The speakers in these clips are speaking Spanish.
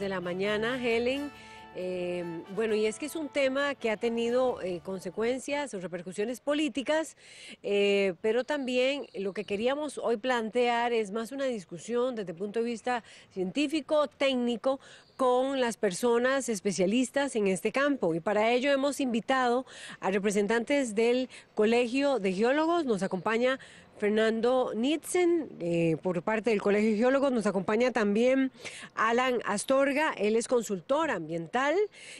de la mañana, Helen. Bueno, y es que es un tema que ha tenido consecuencias o repercusiones políticas, pero también lo que queríamos hoy plantear es más una discusión desde el punto de vista científico, técnico, con las personas especialistas en este campo. Y para ello hemos invitado a representantes del Colegio de Geólogos. Nos acompaña Fernando Nitzen, por parte del Colegio de Geólogos. Nos acompaña también Alan Astorga, él es consultor ambiental,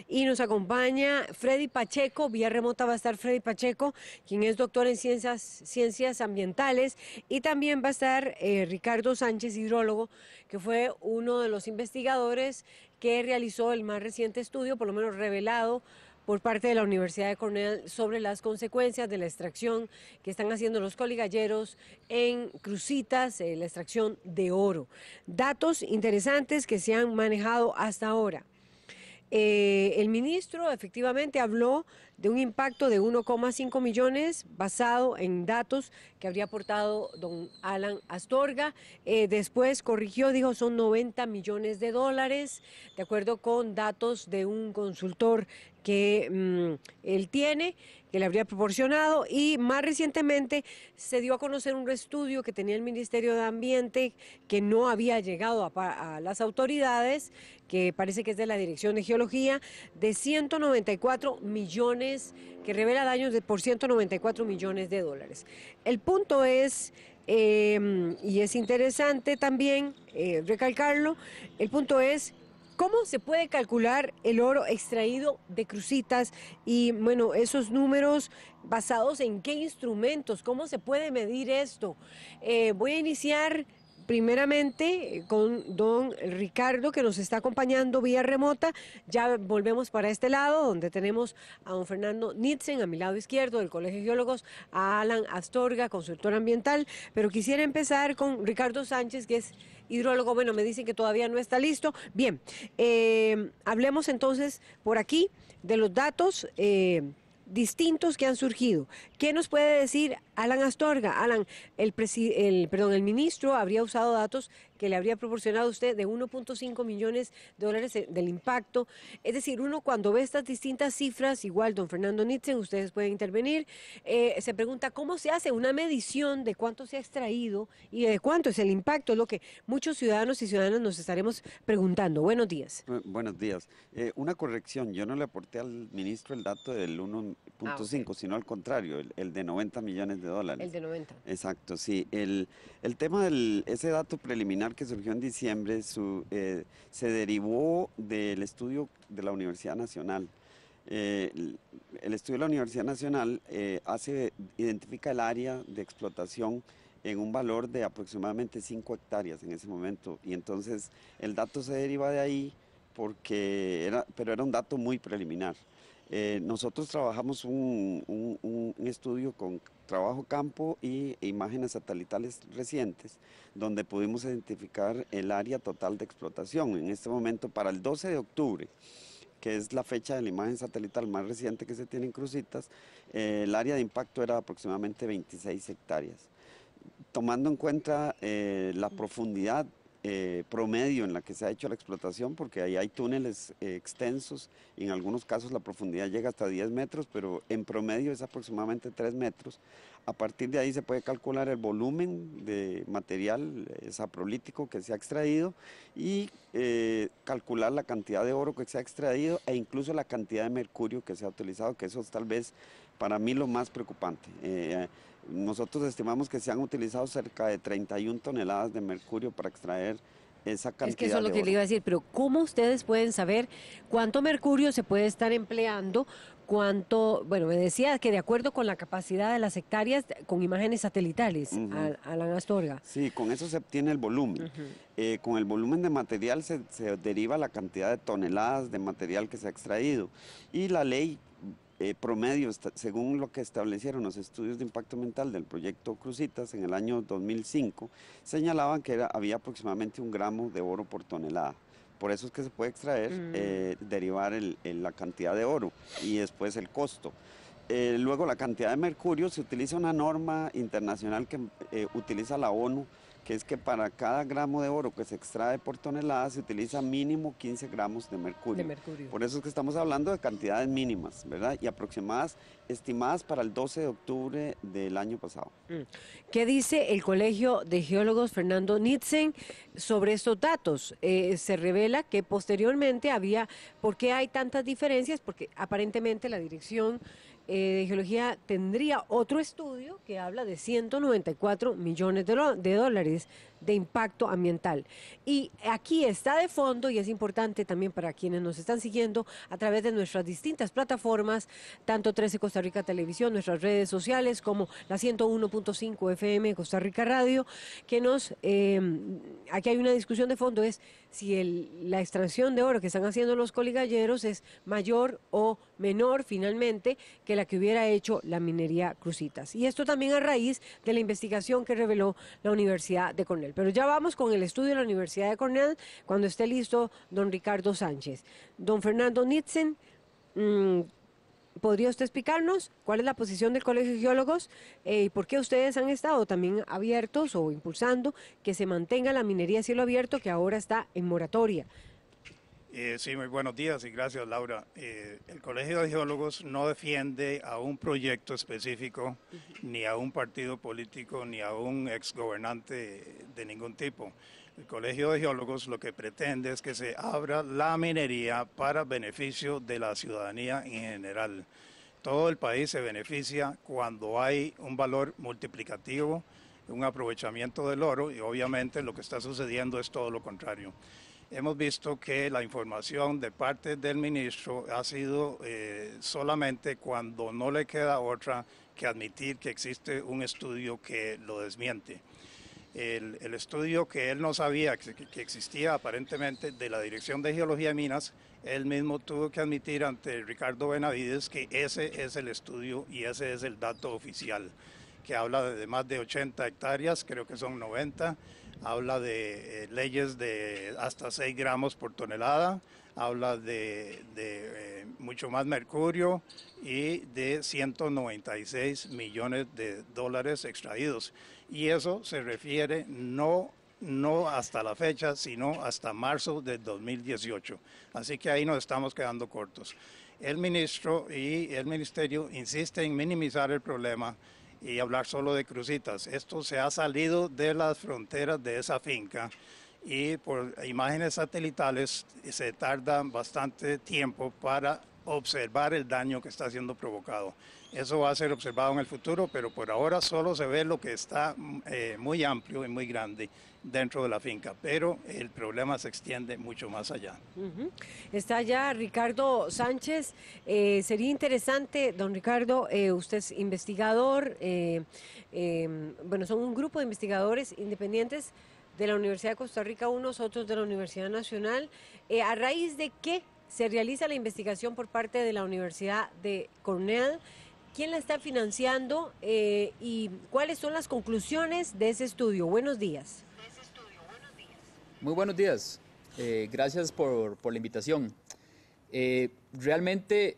y nos acompaña Freddy Pacheco. Vía remota va a estar Freddy Pacheco, quien es doctor en ciencias ambientales, y también va a estar Ricardo Sánchez, hidrólogo, que fue uno de los investigadores que realizó el más reciente estudio, por lo menos revelado, por parte de la Universidad de Cornell sobre las consecuencias de la extracción que están haciendo los coligalleros en Cruzitas, la extracción de oro. Datos interesantes que se han manejado hasta ahora. El ministro efectivamente habló de un impacto de 1,5 millones basado en datos que habría aportado don Alan Astorga. Después corrigió, dijo son 90 millones de dólares, de acuerdo con datos de un consultor que él tiene, que le habría proporcionado. Y más recientemente se dio a conocer un estudio que tenía el Ministerio de Ambiente que no había llegado a las autoridades, que parece que es de la Dirección de Geología, de 194 millones, que revela daños por 194 millones de dólares. El punto es, y es interesante también recalcarlo, el punto es ¿cómo se puede calcular el oro extraído de Cruzitas? Y bueno, esos números basados en qué instrumentos, ¿cómo se puede medir esto? Voy a iniciar primeramente con don Ricardo, que nos está acompañando vía remota. Ya volvemos para este lado, donde tenemos a don Fernando Nitzen, a mi lado izquierdo, del Colegio de Geólogos, a Alan Astorga, consultor ambiental, pero quisiera empezar con Ricardo Sánchez, que es hidrólogo. Bueno, me dicen que todavía no está listo. Bien, hablemos entonces por aquí de los datos distintos que han surgido. ¿Qué nos puede decir Alan Astorga? Alan, el ministro habría usado datos que le habría proporcionado a usted de 1,5 millones de dólares del impacto. Es decir, uno cuando ve estas distintas cifras, igual don Fernando Nitzen, ustedes pueden intervenir, se pregunta cómo se hace una medición de cuánto se ha extraído y de cuánto es el impacto. Es lo que muchos ciudadanos y ciudadanas nos estaremos preguntando. Buenos días. Buenos días. Una corrección, yo no le aporté al ministro el dato del 1,5, okay, sino al contrario, el de 90 millones de dólares. El de 90. Exacto, sí. El tema ese dato preliminar que surgió en diciembre se derivó del estudio de la Universidad Nacional. El estudio de la Universidad Nacional identifica el área de explotación en un valor de aproximadamente 5 hectáreas en ese momento, y entonces el dato se deriva de ahí pero era un dato muy preliminar. Nosotros trabajamos un estudio con trabajo campo y imágenes satelitales recientes, donde pudimos identificar el área total de explotación. En este momento, para el 12 de octubre, que es la fecha de la imagen satelital más reciente que se tiene en Cruzitas, el área de impacto era aproximadamente 26 hectáreas. Tomando en cuenta la profundidad promedio en la que se ha hecho la explotación, porque ahí hay túneles extensos, y en algunos casos la profundidad llega hasta 10 metros, pero en promedio es aproximadamente 3 metros. A partir de ahí se puede calcular el volumen de material saprolítico que se ha extraído y calcular la cantidad de oro que se ha extraído e incluso la cantidad de mercurio que se ha utilizado, que eso es tal vez para mí lo más preocupante. Nosotros estimamos que se han utilizado cerca de 31 toneladas de mercurio para extraer esa cantidad. Es que eso es lo que le iba a decir, pero ¿cómo ustedes pueden saber cuánto mercurio se puede estar empleando? Bueno, me decía que de acuerdo con la capacidad de las hectáreas, con imágenes satelitales, Alan Astorga. Sí, con eso se obtiene el volumen. Con el volumen de material se deriva la cantidad de toneladas de material que se ha extraído. Y la ley promedio, según lo que establecieron los estudios de impacto ambiental del proyecto Cruzitas en el año 2005, señalaban que había aproximadamente 1 gramo de oro por tonelada. Por eso es que se puede extraer, derivar la cantidad de oro y después el costo. Luego la cantidad de mercurio, se utiliza una norma internacional que utiliza la ONU, que es que para cada gramo de oro que se extrae por tonelada se utiliza mínimo 15 gramos de mercurio. Por eso es que estamos hablando de cantidades mínimas, ¿verdad? Y aproximadas, estimadas para el 12 de octubre del año pasado. ¿Qué dice el Colegio de Geólogos Fernando Nitzen sobre estos datos? Se revela que posteriormente ¿por qué hay tantas diferencias? Porque aparentemente la Dirección de Geología tendría otro estudio que habla de 194 millones de dólares de impacto ambiental. Y aquí está de fondo, y es importante también para quienes nos están siguiendo a través de nuestras distintas plataformas, tanto 13 Costa Rica Televisión, nuestras redes sociales, como la 101.5 FM Costa Rica Radio, que aquí hay una discusión de fondo, es si la extracción de oro que están haciendo los coligalleros es mayor o menor finalmente que la que hubiera hecho la minería Cruzitas. Y esto también a raíz de la investigación que reveló la Universidad de Cornell. Pero ya vamos con el estudio de la Universidad de Cornell cuando esté listo don Ricardo Sánchez. Don Fernando Nitzen, ¿podría usted explicarnos cuál es la posición del Colegio de Geólogos y por qué ustedes han estado también abiertos o impulsando que se mantenga la minería a cielo abierto que ahora está en moratoria? Sí, muy buenos días y gracias, Laura. El Colegio de Geólogos no defiende a un proyecto específico, ni a un partido político, ni a un exgobernante de ningún tipo. El Colegio de Geólogos lo que pretende es que se abra la minería para beneficio de la ciudadanía en general. Todo el país se beneficia cuando hay un valor multiplicativo, un aprovechamiento del oro, y obviamente lo que está sucediendo es todo lo contrario. Hemos visto que la información de parte del ministro ha sido solamente cuando no le queda otra que admitir que existe un estudio que lo desmiente. El estudio que él no sabía que existía aparentemente de la Dirección de Geología y Minas, él mismo tuvo que admitir ante Ricardo Benavides que ese es el estudio y ese es el dato oficial, que habla de más de 80 hectáreas, creo que son 90, habla de leyes de hasta 6 gramos por tonelada, habla de mucho más mercurio y de 196 millones de dólares extraídos. Y eso se refiere no hasta la fecha, sino hasta marzo del 2018. Así que ahí nos estamos quedando cortos. El ministro y el ministerio insisten en minimizar el problema y hablar solo de Cruzitas. Esto se ha salido de las fronteras de esa finca y por imágenes satelitales se tarda bastante tiempo para observar el daño que está siendo provocado. Eso va a ser observado en el futuro, pero por ahora solo se ve lo que está muy amplio y muy grande dentro de la finca, pero el problema se extiende mucho más allá. Está ya Ricardo Sánchez. Sería interesante, don Ricardo, usted es investigador, bueno, son un grupo de investigadores independientes de la Universidad de Costa Rica, unos otros de la Universidad Nacional. ¿A raíz de qué se realiza la investigación por parte de la Universidad de Cornell? ¿Quién la está financiando y cuáles son las conclusiones de ese estudio? Buenos días. Muy buenos días. Gracias por la invitación. Realmente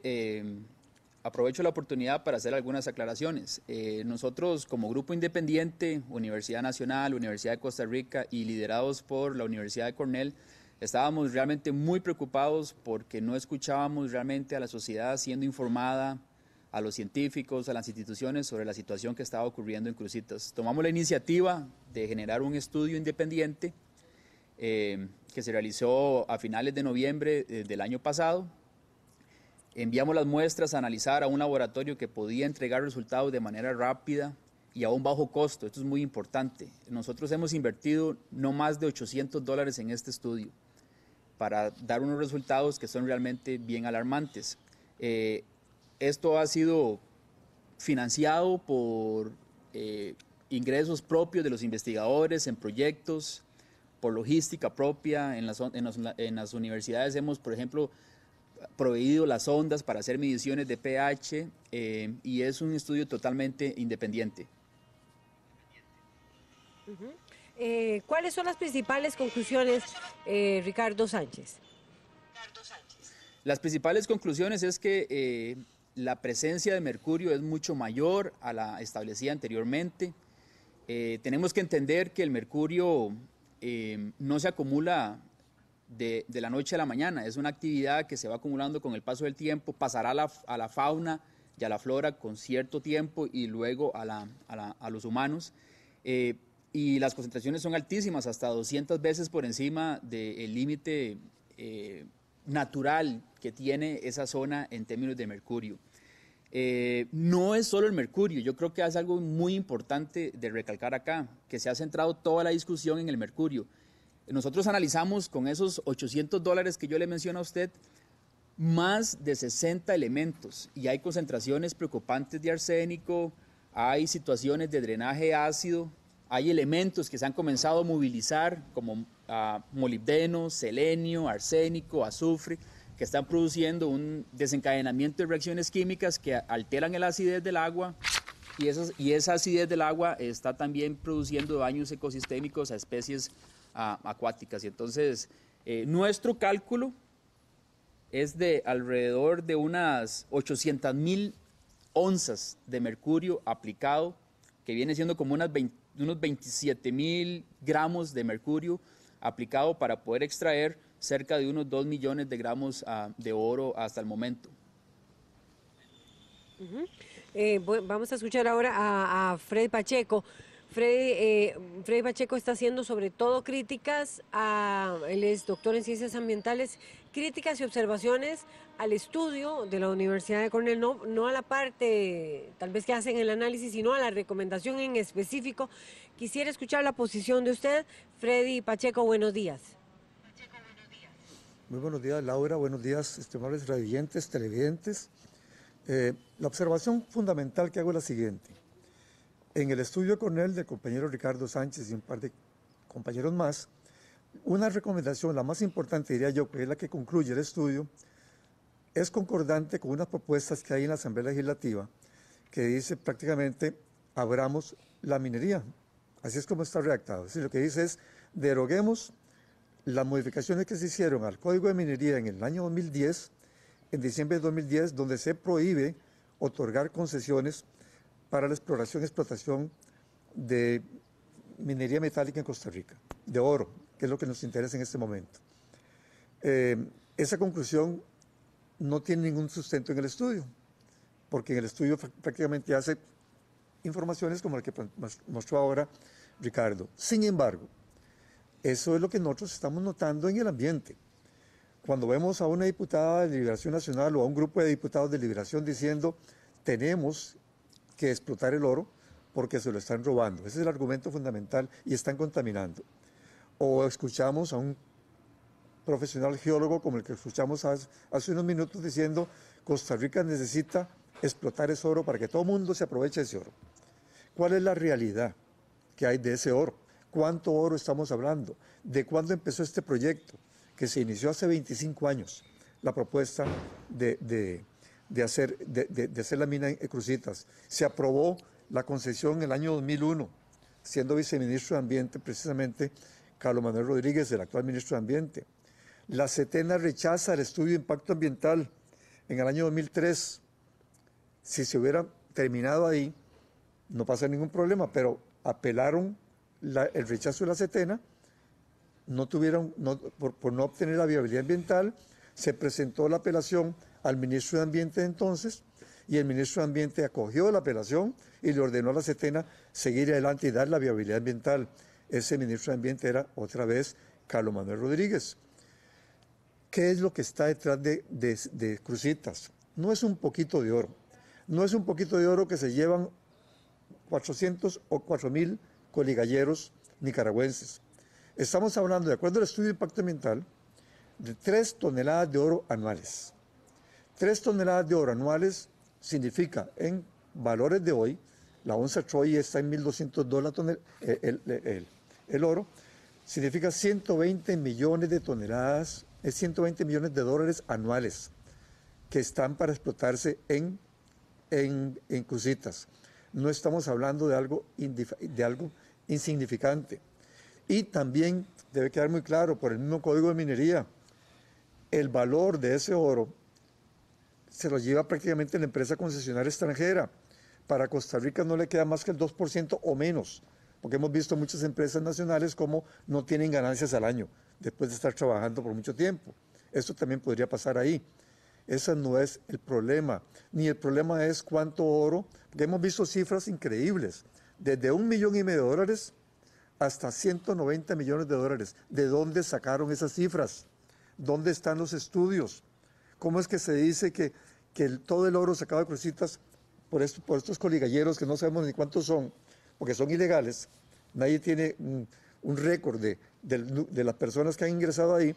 aprovecho la oportunidad para hacer algunas aclaraciones. Nosotros como grupo independiente, Universidad Nacional, Universidad de Costa Rica y liderados por la Universidad de Cornell, estábamos realmente muy preocupados porque no escuchábamos realmente a la sociedad siendo informada, a los científicos, a las instituciones sobre la situación que estaba ocurriendo en Cruzitas. Tomamos la iniciativa de generar un estudio independiente que se realizó a finales de noviembre del año pasado. Enviamos las muestras a analizar a un laboratorio que podía entregar resultados de manera rápida y a un bajo costo. Esto es muy importante. Nosotros hemos invertido no más de $800 en este estudio para dar unos resultados que son realmente bien alarmantes. Esto ha sido financiado por ingresos propios de los investigadores en proyectos, por logística propia. En las universidades hemos, por ejemplo, proveído las ondas para hacer mediciones de pH y es un estudio totalmente independiente. ¿Cuáles son las principales conclusiones, Ricardo Sánchez? Las principales conclusiones es que la presencia de mercurio es mucho mayor a la establecida anteriormente. Tenemos que entender que el mercurio no se acumula de la noche a la mañana, es una actividad que se va acumulando con el paso del tiempo, pasará a la fauna y a la flora con cierto tiempo y luego a los humanos. Y las concentraciones son altísimas, hasta 200 veces por encima del límite natural que tiene esa zona en términos de mercurio. No es solo el mercurio, yo creo que es algo muy importante de recalcar acá, que se ha centrado toda la discusión en el mercurio. Nosotros analizamos con esos $800 que yo le menciono a usted, más de 60 elementos y hay concentraciones preocupantes de arsénico, hay situaciones de drenaje ácido, hay elementos que se han comenzado a movilizar como molibdeno, selenio, arsénico, azufre, que están produciendo un desencadenamiento de reacciones químicas que alteran la acidez del agua y esa acidez del agua está también produciendo daños ecosistémicos a especies acuáticas. Y entonces, nuestro cálculo es de alrededor de unas 800.000 onzas de mercurio aplicado, que viene siendo como unos 27.000 gramos de mercurio aplicado para poder extraer cerca de unos 2 millones de gramos de oro hasta el momento. Vamos a escuchar ahora a Freddy Pacheco. Freddy Pacheco está haciendo sobre todo críticas, él es doctor en ciencias ambientales, críticas y observaciones al estudio de la Universidad de Cornell, no a la parte tal vez que hacen el análisis, sino a la recomendación en específico. Quisiera escuchar la posición de usted. Freddy Pacheco, buenos días. Muy buenos días, Laura. Buenos días, estimables radioyentes, televidentes. La observación fundamental que hago es la siguiente. En el estudio de Cornell del compañero Ricardo Sánchez y un par de compañeros más, una recomendación, la más importante diría yo, que es la que concluye el estudio, es concordante con unas propuestas que hay en la Asamblea Legislativa que dice prácticamente abramos la minería. Así es como está redactado. Es decir, lo que dice es deroguemos las modificaciones que se hicieron al Código de Minería en el año 2010, en diciembre de 2010, donde se prohíbe otorgar concesiones para la exploración y explotación de minería metálica en Costa Rica, de oro, que es lo que nos interesa en este momento. Esa conclusión no tiene ningún sustento en el estudio, porque en el estudio prácticamente hace informaciones como la que mostró ahora Ricardo. Sin embargo, eso es lo que nosotros estamos notando en el ambiente. Cuando vemos a una diputada de Liberación Nacional o a un grupo de diputados de Liberación diciendo tenemos que explotar el oro porque se lo están robando. Ese es el argumento fundamental y están contaminando. O escuchamos a un profesional geólogo como el que escuchamos hace unos minutos diciendo Costa Rica necesita explotar ese oro para que todo el mundo se aproveche de ese oro. ¿Cuál es la realidad que hay de ese oro? ¿Cuánto oro estamos hablando? ¿De cuándo empezó este proyecto? Que se inició hace 25 años, la propuesta de hacer la mina en Cruzitas. Se aprobó la concesión en el año 2001, siendo viceministro de Ambiente precisamente Carlos Manuel Rodríguez, el actual ministro de Ambiente. La CETENA rechaza el estudio de impacto ambiental en el año 2003. Si se hubiera terminado ahí, no pasa ningún problema, pero apelaron el rechazo de la CETENA, por no obtener la viabilidad ambiental, se presentó la apelación al ministro de Ambiente de entonces y el ministro de Ambiente acogió la apelación y le ordenó a la CETENA seguir adelante y dar la viabilidad ambiental. Ese ministro de Ambiente era otra vez Carlos Manuel Rodríguez. ¿Qué es lo que está detrás de Cruzitas? No es un poquito de oro. No es un poquito de oro que se llevan 400 o 4.000 coligalleros nicaragüenses. Estamos hablando, de acuerdo al estudio de impacto ambiental, de 3 toneladas de oro anuales. 3 toneladas de oro anuales significa, en valores de hoy, la onza Troy está en $1.200 el oro, significa 120 millones de toneladas, es 120 millones de dólares anuales que están para explotarse en Cruzitas. No estamos hablando de algo insignificante. Y también debe quedar muy claro, por el mismo Código de Minería, el valor de ese oro se lo lleva prácticamente la empresa concesionaria extranjera. Para Costa Rica no le queda más que el 2% o menos, porque hemos visto muchas empresas nacionales como no tienen ganancias al año, después de estar trabajando por mucho tiempo. Esto también podría pasar ahí. Ese no es el problema, ni el problema es cuánto oro, porque hemos visto cifras increíbles, desde $1,500,000 hasta 190 millones de dólares. ¿De dónde sacaron esas cifras? ¿Dónde están los estudios? ¿Cómo es que se dice que todo el oro sacado de Cruzitas por estos coligalleros que no sabemos ni cuántos son, porque son ilegales? Nadie tiene un récord de las personas que han ingresado ahí.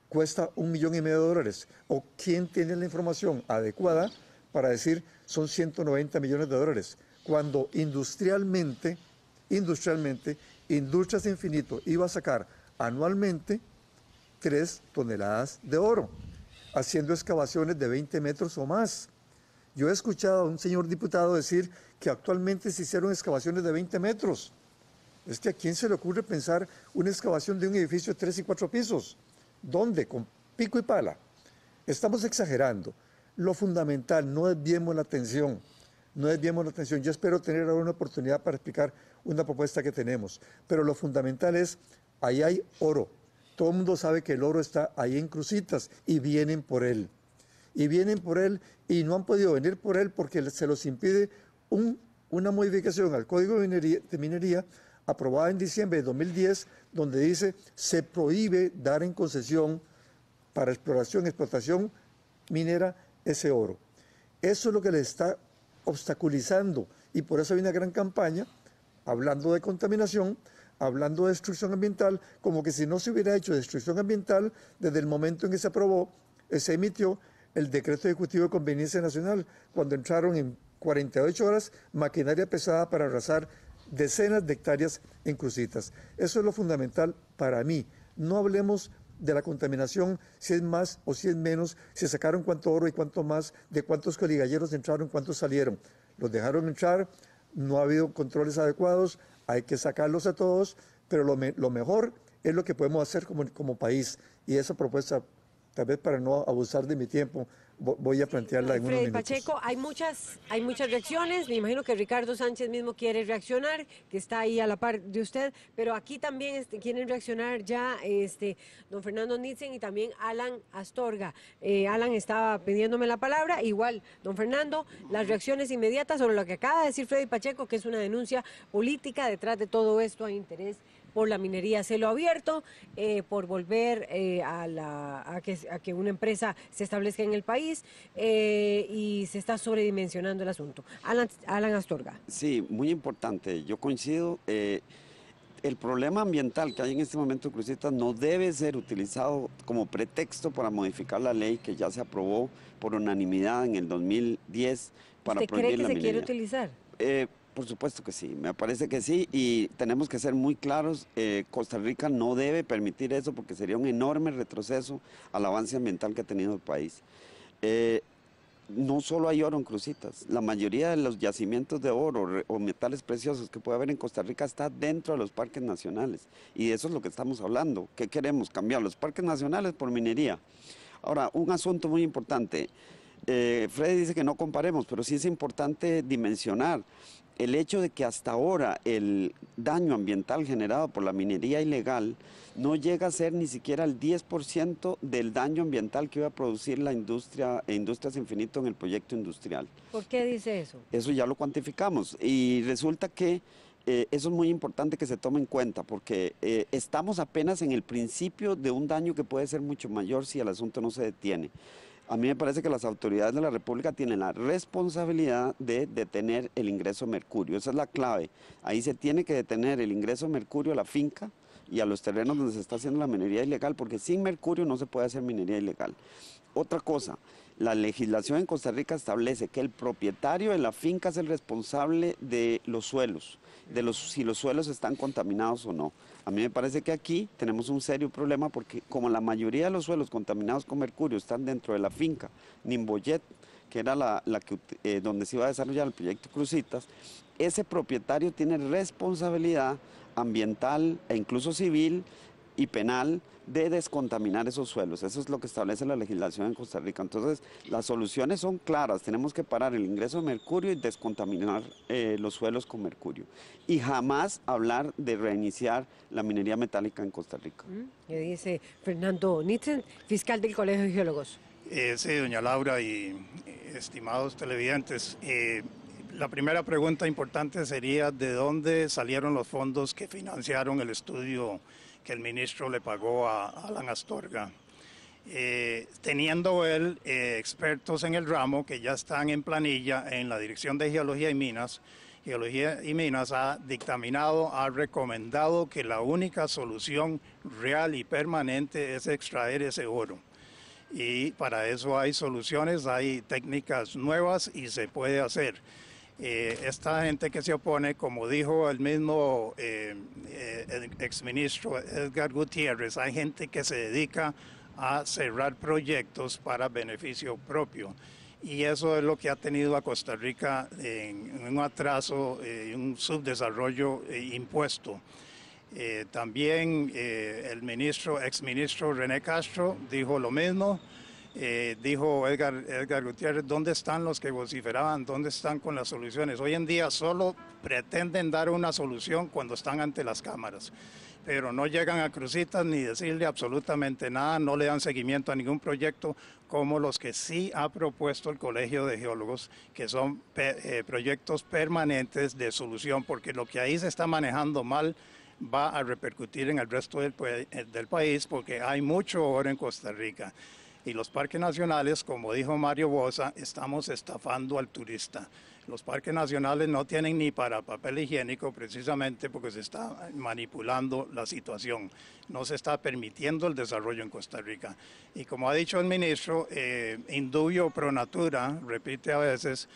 Cuesta $1,500,000. ¿O quién tiene la información adecuada para decir son 190 millones de dólares? Cuando industrialmente, Industrias Infinito iba a sacar anualmente 3 toneladas de oro, haciendo excavaciones de 20 metros o más. Yo he escuchado a un señor diputado decir que actualmente se hicieron excavaciones de 20 metros. Es que ¿a quién se le ocurre pensar una excavación de un edificio de 3 y 4 pisos? ¿Dónde? Con pico y pala. Estamos exagerando. Lo fundamental, no desviemos la atención. No desviemos la atención. Yo espero tener ahora una oportunidad para explicar una propuesta que tenemos. Pero lo fundamental es, ahí hay oro. Todo el mundo sabe que el oro está ahí en Cruzitas y vienen por él. Y vienen por él y no han podido venir por él porque se los impide una modificación al Código de Minería aprobada en diciembre de 2010, donde dice se prohíbe dar en concesión para explotación minera ese oro. Eso es lo que le está obstaculizando y por eso hay una gran campaña hablando de contaminación, hablando de destrucción ambiental, como que si no se hubiera hecho destrucción ambiental desde el momento en que se emitió el Decreto Ejecutivo de Conveniencia Nacional, cuando entraron en 48 horas maquinaria pesada para arrasar decenas de hectáreas en Cruzitas. Eso es lo fundamental para mí. No hablemos de la contaminación, si es más o si es menos, si sacaron cuánto oro y cuánto más, de cuántos coligalleros entraron, cuántos salieron. Los dejaron entrar, no ha habido controles adecuados, hay que sacarlos a todos, pero lo mejor es lo que podemos hacer como país. Y esa propuesta, tal vez para no abusar de mi tiempo, voy a plantearla en unos Freddy minutos. Pacheco, hay muchas reacciones, me imagino que Ricardo Sánchez mismo quiere reaccionar, que está ahí a la par de usted, pero aquí también quieren reaccionar ya don Fernando Nitzen y también Alan Astorga. Alan estaba pidiéndome la palabra, igual don Fernando, las reacciones inmediatas sobre lo que acaba de decir Freddy Pacheco, que es una denuncia política detrás de todo esto a interés por la minería a cielo abierto, por volver a que una empresa se establezca en el país y se está sobredimensionando el asunto. Alan Astorga. Sí, muy importante. Yo coincido. El problema ambiental que hay en este momento en Cruzitas no debe ser utilizado como pretexto para modificar la ley que ya se aprobó por unanimidad en el 2010 para prohibir la minería. ¿Usted cree que se quiere utilizar? Por supuesto que sí, me parece que sí y tenemos que ser muy claros, Costa Rica no debe permitir eso porque sería un enorme retroceso al avance ambiental que ha tenido el país. No solo hay oro en Cruzitas, la mayoría de los yacimientos de oro o metales preciosos que puede haber en Costa Rica está dentro de los parques nacionales y de eso es lo que estamos hablando. ¿Qué queremos? Cambiar los parques nacionales por minería. Ahora, un asunto muy importante, Freddy dice que no comparemos, pero sí es importante dimensionar el hecho de que hasta ahora el daño ambiental generado por la minería ilegal no llega a ser ni siquiera el 10% del daño ambiental que iba a producir la Industrias Infinito en el proyecto industrial. ¿Por qué dice eso? Eso ya lo cuantificamos y resulta que eso es muy importante que se tome en cuenta porque estamos apenas en el principio de un daño que puede ser mucho mayor si el asunto no se detiene. A mí me parece que las autoridades de la República tienen la responsabilidad de detener el ingreso de mercurio. Esa es la clave. Ahí se tiene que detener el ingreso de mercurio a la finca y a los terrenos donde se está haciendo la minería ilegal, porque sin mercurio no se puede hacer minería ilegal. Otra cosa, la legislación en Costa Rica establece que el propietario de la finca es el responsable de los suelos, si los suelos están contaminados o no. A mí me parece que aquí tenemos un serio problema porque como la mayoría de los suelos contaminados con mercurio están dentro de la finca Nimboyet, que era donde se iba a desarrollar el proyecto Cruzitas, ese propietario tiene responsabilidad ambiental e incluso civil y penal de descontaminar esos suelos. Eso es lo que establece la legislación en Costa Rica. Entonces, las soluciones son claras. Tenemos que parar el ingreso de mercurio y descontaminar los suelos con mercurio. Y jamás hablar de reiniciar la minería metálica en Costa Rica. ¿Qué dice Fernando Nitzen, fiscal del Colegio de Geólogos? Sí, doña Laura y estimados televidentes, la primera pregunta importante sería ¿de dónde salieron los fondos que financiaron el estudio que el ministro le pagó a Alan Astorga? Teniendo él expertos en el ramo que ya están en planilla en la Dirección de Geología y Minas ha dictaminado, ha recomendado que la única solución real y permanente es extraer ese oro. Y para eso hay soluciones, hay técnicas nuevas y se puede hacer. Esta gente que se opone, como dijo el mismo exministro Edgar Gutiérrez, hay gente que se dedica a cerrar proyectos para beneficio propio. Y eso es lo que ha tenido a Costa Rica en un atraso, un subdesarrollo impuesto. También el exministro René Castro dijo lo mismo. Dijo Edgar Gutiérrez, ¿dónde están los que vociferaban? ¿Dónde están con las soluciones? Hoy en día solo pretenden dar una solución cuando están ante las cámaras, pero no llegan a Cruzitas ni decirle absolutamente nada, no le dan seguimiento a ningún proyecto como los que sí ha propuesto el Colegio de Geólogos, que son proyectos permanentes de solución, porque lo que ahí se está manejando mal va a repercutir en el resto del país, porque hay mucho oro en Costa Rica. Y los parques nacionales, como dijo Mario Boza, estamos estafando al turista. Los parques nacionales no tienen ni para papel higiénico precisamente porque se está manipulando la situación. No se está permitiendo el desarrollo en Costa Rica. Y como ha dicho el ministro, indubio pro natura, repite a veces,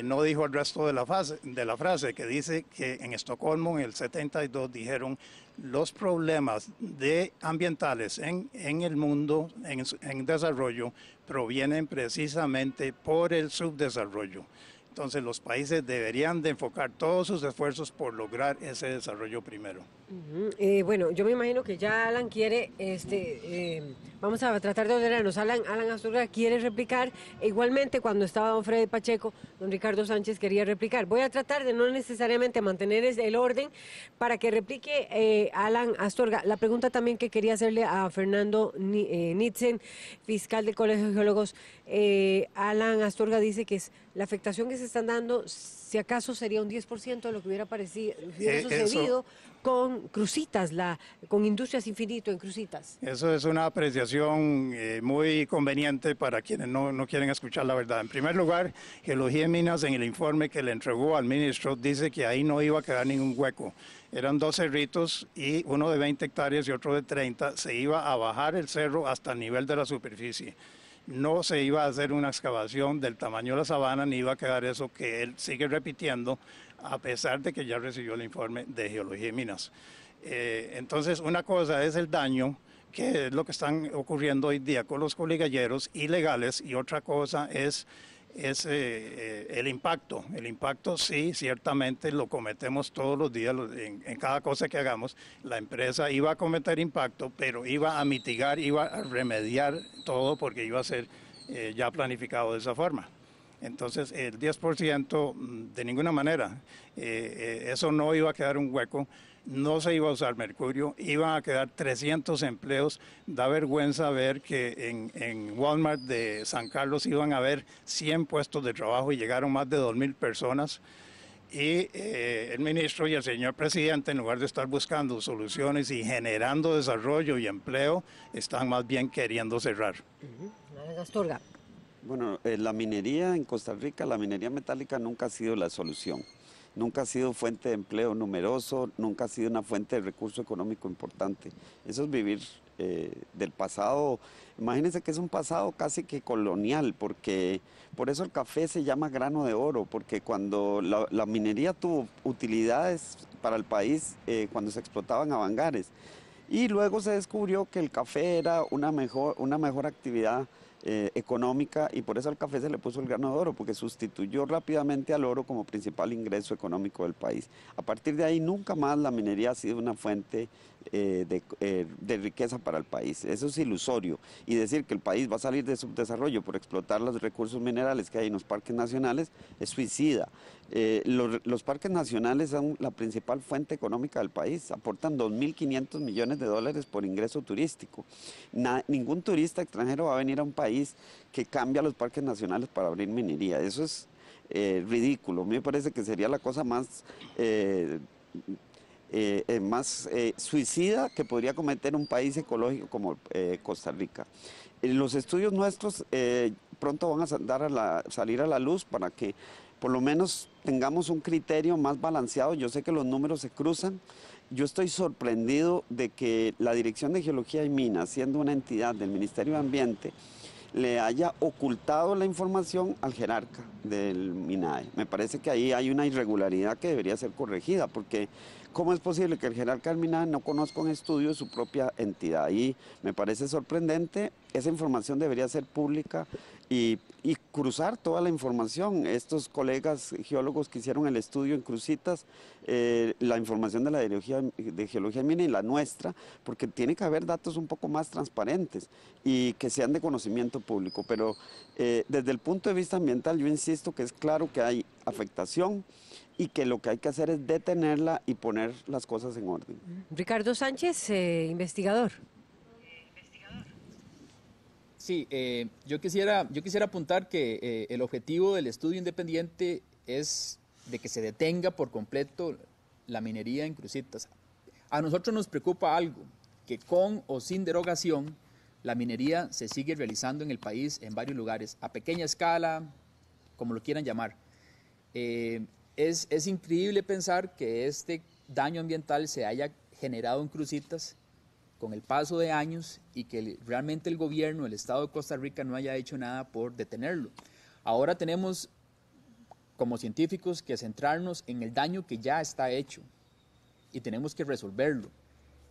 no dijo el resto de la frase que dice que en Estocolmo en el 72 dijeron los problemas ambientales en el mundo en desarrollo provienen precisamente por el subdesarrollo. Entonces los países deberían de enfocar todos sus esfuerzos por lograr ese desarrollo primero. Bueno, yo me imagino que ya Alan quiere, vamos a tratar de ordenarnos. Alan Astorga quiere replicar. Igualmente, cuando estaba don Freddy Pacheco, don Ricardo Sánchez quería replicar. Voy a tratar de no necesariamente mantener el orden para que replique Alan Astorga. La pregunta también que quería hacerle a Fernando Nitzen, fiscal del Colegio de Geólogos. Alan Astorga dice que la afectación que se están dando, si acaso sería un 10% de lo que hubiera sucedido con Cruzitas, con Industrias Infinito en Cruzitas. Eso es una apreciación muy conveniente para quienes no quieren escuchar la verdad. En primer lugar, Geología y Minas en el informe que le entregó al ministro dice que ahí no iba a quedar ningún hueco. Eran 2 cerritos y uno de 20 hectáreas y otro de 30. Se iba a bajar el cerro hasta el nivel de la superficie. No se iba a hacer una excavación del tamaño de la sabana, ni iba a quedar eso que él sigue repitiendo, a pesar de que ya recibió el informe de Geología y Minas. Entonces, una cosa es el daño, que es lo que están ocurriendo hoy día con los coligalleros ilegales, y otra cosa es el impacto. El impacto sí, ciertamente lo cometemos todos los días, en cada cosa que hagamos. La empresa iba a cometer impacto, pero iba a mitigar, iba a remediar todo porque iba a ser ya planificado de esa forma. Entonces el 10% de ninguna manera, eso no iba a quedar un hueco. No se iba a usar mercurio, iban a quedar 300 empleos. Da vergüenza ver que en Walmart de San Carlos iban a haber 100 puestos de trabajo y llegaron más de 2,000 personas. Y el ministro y el señor presidente, en lugar de estar buscando soluciones y generando desarrollo y empleo, están más bien queriendo cerrar. Astorga. Bueno, la minería en Costa Rica, la minería metálica nunca ha sido la solución. Nunca ha sido fuente de empleo numeroso, nunca ha sido una fuente de recurso económico importante. Eso es vivir del pasado. Imagínense que es un pasado casi que colonial, porque por eso el café se llama grano de oro, porque cuando la minería tuvo utilidades para el país, cuando se explotaban avangares. Y luego se descubrió que el café era una mejor actividad económica, y por eso al café se le puso el grano de oro, porque sustituyó rápidamente al oro como principal ingreso económico del país. A partir de ahí nunca más la minería ha sido una fuente de riqueza para el país. Eso es ilusorio, y decir que el país va a salir de subdesarrollo por explotar los recursos minerales que hay en los parques nacionales es suicida. Los parques nacionales son la principal fuente económica del país, aportan 2.500 millones de dólares por ingreso turístico. Ningún turista extranjero va a venir a un país que cambia los parques nacionales para abrir minería. Eso es ridículo. A mí me parece que sería la cosa más suicida que podría cometer un país ecológico como Costa Rica. Los estudios nuestros pronto van a salir a la luz para que por lo menos tengamos un criterio más balanceado. Yo sé que los números se cruzan. Yo estoy sorprendido de que la Dirección de Geología y Minas, siendo una entidad del Ministerio de Ambiente, le haya ocultado la información al jerarca del MINAE. Me parece que ahí hay una irregularidad que debería ser corregida, porque ¿cómo es posible que el jerarca del MINAE no conozca un estudio de su propia entidad? Y me parece sorprendente. Esa información debería ser pública y cruzar toda la información. Estos colegas geólogos que hicieron el estudio en Cruzitas, la información de la de Geología y Mina y la nuestra, porque tiene que haber datos un poco más transparentes y que sean de conocimiento público. Pero desde el punto de vista ambiental, yo insisto que es claro que hay afectación y que lo que hay que hacer es detenerla y poner las cosas en orden. Ricardo Sánchez, investigador. Sí, yo quisiera apuntar que el objetivo del estudio independiente es de que se detenga por completo la minería en Cruzitas. A nosotros nos preocupa algo, que con o sin derogación la minería se sigue realizando en el país en varios lugares, a pequeña escala, como lo quieran llamar. Es increíble pensar que este daño ambiental se haya generado en Cruzitas con el paso de años y que realmente el gobierno, el Estado de Costa Rica no haya hecho nada por detenerlo. Ahora tenemos como científicos que centrarnos en el daño que ya está hecho y tenemos que resolverlo.